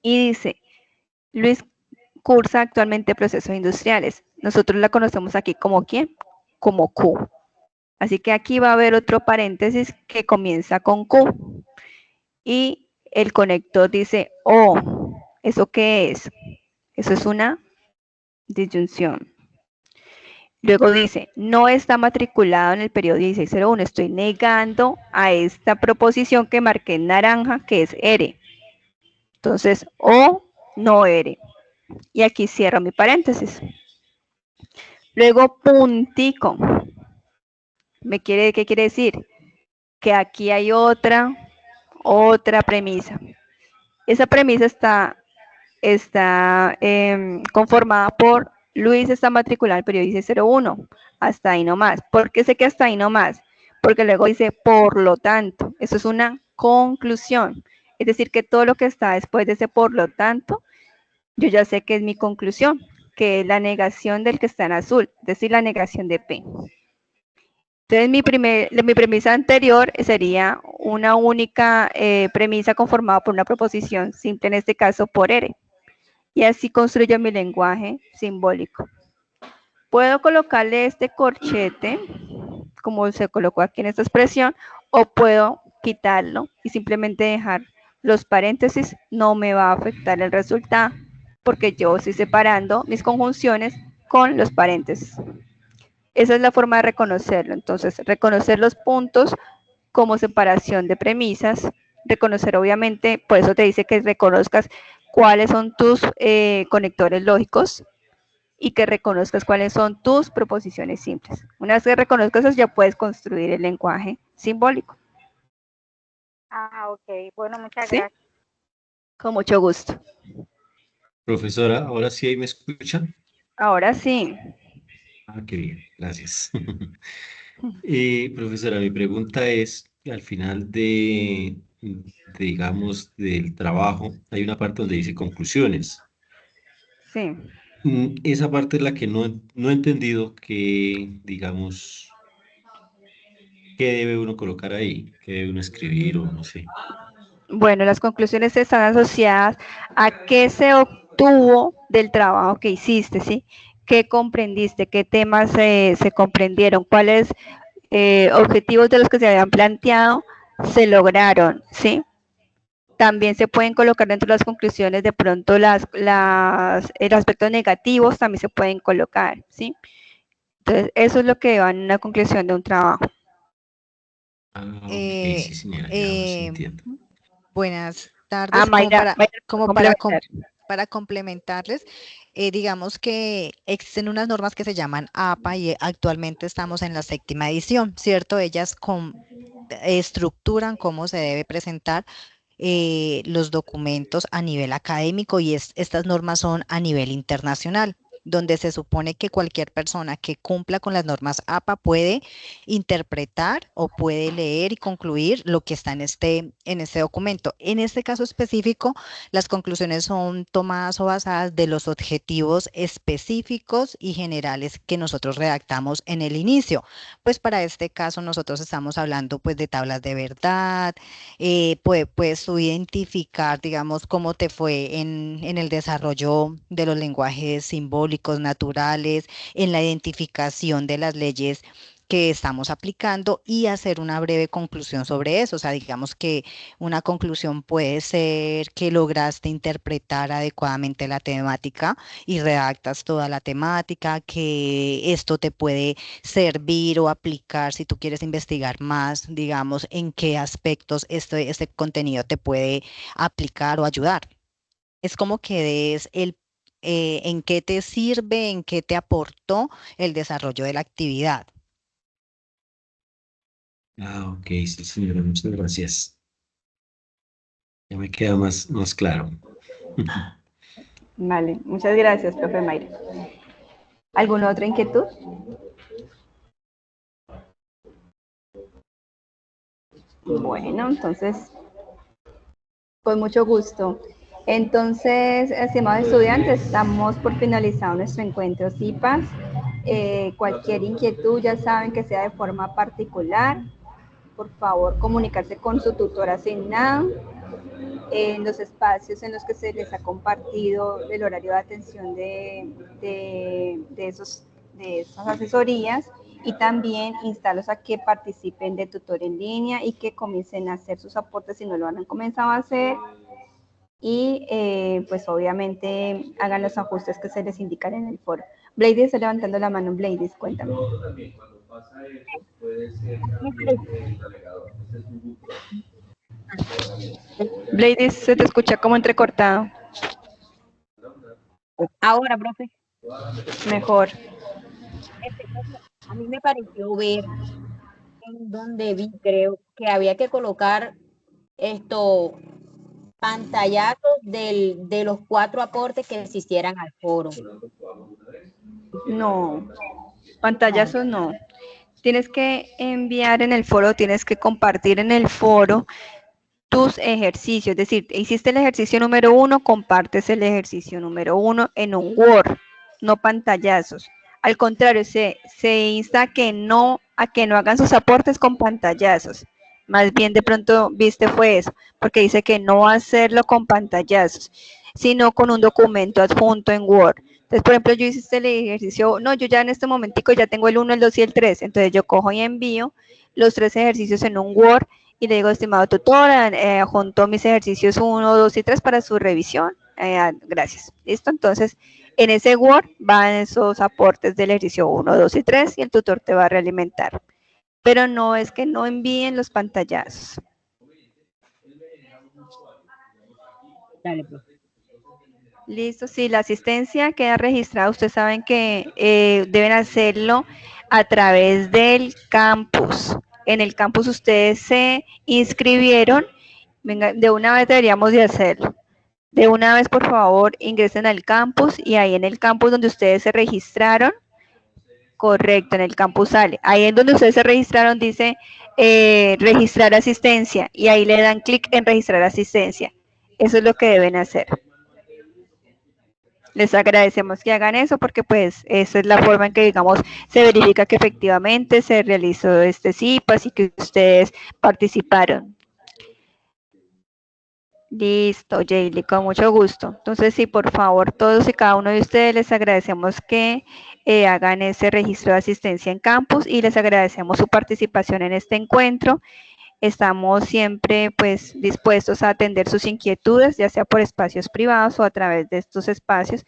y dice Luis cursa actualmente procesos industriales. Nosotros la conocemos aquí como ¿quién? Como Q. Así que aquí va a haber otro paréntesis que comienza con Q y el conector dice oh, ¿eso qué es? Eso es una disyunción. Luego dice, no está matriculado en el periodo 1601. Estoy negando a esta proposición que marqué en naranja, que es ERE. Entonces, o no ERE. Y aquí cierro mi paréntesis. Luego, puntico. ¿Qué quiere decir? Que aquí hay otra premisa. Esa premisa está conformada por Luis está matriculado en el periodo 1601. Hasta ahí nomás. ¿Por qué sé que hasta ahí nomás? Porque luego dice, por lo tanto, eso es una conclusión. Es decir, que todo lo que está después de ese por lo tanto, yo ya sé que es mi conclusión, que es la negación del que está en azul, es decir, la negación de P. Entonces, mi premisa anterior sería una única premisa conformada por una proposición simple, en este caso por R. Y así construyo mi lenguaje simbólico. Puedo colocarle este corchete, como se colocó aquí en esta expresión, o puedo quitarlo y simplemente dejar los paréntesis. No me va a afectar el resultado, porque yo estoy separando mis conjunciones con los paréntesis. Esa es la forma de reconocerlo. Entonces, reconocer los puntos como separación de premisas, reconocer obviamente, por eso te dice que reconozcas cuáles son tus conectores lógicos y que reconozcas cuáles son tus proposiciones simples. Una vez que reconozcas eso, ya puedes construir el lenguaje simbólico. Ah, ok. Bueno, muchas ¿Sí? gracias. Con mucho gusto. Profesora, ahora sí ahí me escucha. Ahora sí. Ah, qué bien, gracias. Profesora, mi pregunta es, al final digamos, del trabajo, hay una parte donde dice conclusiones. Sí. Esa parte es la que no he entendido que, digamos, qué debe uno colocar ahí, qué debe uno escribir o no sé. Bueno, las conclusiones están asociadas a qué se obtuvo del trabajo que hiciste, ¿sí? ¿Qué comprendiste? ¿Qué temas se comprendieron? ¿Cuáles objetivos de los que se habían planteado se lograron? ¿Sí? También se pueden colocar dentro de las conclusiones de pronto los aspectos negativos también se pueden colocar, ¿sí? Entonces, eso es lo que va en una conclusión de un trabajo. Ah, ok, Eh, sí, señora, ya ahora sí eh, entiendo. Buenas tardes. Mayra, Para complementarles, digamos que existen unas normas que se llaman APA y actualmente estamos en la 7ª edición, ¿cierto? Ellas estructuran cómo se debe presentar los documentos a nivel académico y estas normas son a nivel internacional, donde se supone que cualquier persona que cumpla con las normas APA puede interpretar o puede leer y concluir lo que está en este documento. En este caso específico, las conclusiones son tomadas o basadas de los objetivos específicos y generales que nosotros redactamos en el inicio. Pues para este caso nosotros estamos hablando pues de tablas de verdad, puedes tú identificar, digamos, cómo te fue en el desarrollo de los lenguajes simbólicos naturales, en la identificación de las leyes que estamos aplicando y hacer una breve conclusión sobre eso. O sea, digamos que una conclusión puede ser que lograste interpretar adecuadamente la temática y redactas toda la temática, que esto te puede servir o aplicar si tú quieres investigar más, digamos, en qué aspectos este contenido te puede aplicar o ayudar. Es como que des en qué te sirve, en qué te aportó el desarrollo de la actividad. Ah, ok, sí, señora, muchas gracias. Ya me queda más claro. Vale, muchas gracias, profe Mayra. ¿Alguna otra inquietud? Bueno, entonces, con mucho gusto. Entonces, estimados estudiantes, estamos por finalizar nuestro encuentro CIPAS. Cualquier inquietud, ya saben que sea de forma particular, por favor comunicarse con su tutor asignado en los espacios en los que se les ha compartido el horario de atención de esas asesorías, y también instarlos a que participen de tutor en línea y que comiencen a hacer sus aportes si no lo han comenzado a hacer, y pues obviamente hagan los ajustes que se les indican en el foro. Blady está levantando la mano. Blady, cuéntame. Blady, se te escucha como entrecortado. Ahora, profe, Mejor. a mí me pareció ver en donde vi, creo que había que colocar pantallazos de los 4 aportes que existieran al foro. No, pantallazos no. Tienes que enviar en el foro, tienes que compartir en el foro tus ejercicios. Es decir, hiciste el ejercicio número 1, compartes el ejercicio número 1 en un Word, no pantallazos. Al contrario, se insta a que no hagan sus aportes con pantallazos. Más bien de pronto viste fue eso, porque dice que no hacerlo con pantallazos, sino con un documento adjunto en Word. Entonces, por ejemplo, yo hice el ejercicio, no, yo ya en este momentico ya tengo el 1, el 2 y el 3. Entonces yo cojo y envío los 3 ejercicios en un Word y le digo, estimado tutor, junto mis ejercicios 1, 2 y 3 para su revisión. Gracias. ¿Listo? Entonces, en ese Word van esos aportes del ejercicio 1, 2 y 3 y el tutor te va a realimentar. Pero no es que no envíen los pantallazos. Dale, profe. Listo, sí, la asistencia queda registrada. Ustedes saben que deben hacerlo a través del campus. En el campus ustedes se inscribieron. Venga, de una vez deberíamos de hacerlo. De una vez, por favor, ingresen al campus y ahí en el campus donde ustedes se registraron, correcto, en el campus sale. Ahí en donde ustedes se registraron dice registrar asistencia y ahí le dan clic en registrar asistencia. Eso es lo que deben hacer. Les agradecemos que hagan eso porque pues esa es la forma en que, digamos, se verifica que efectivamente se realizó este CIPAS y que ustedes participaron. Listo, Jaylee, con mucho gusto. Entonces, sí, por favor, todos y cada uno de ustedes les agradecemos que hagan ese registro de asistencia en campus y les agradecemos su participación en este encuentro. Estamos siempre pues dispuestos a atender sus inquietudes, ya sea por espacios privados o a través de estos espacios.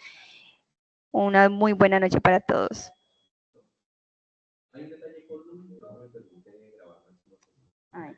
Una muy buena noche para todos. Ay,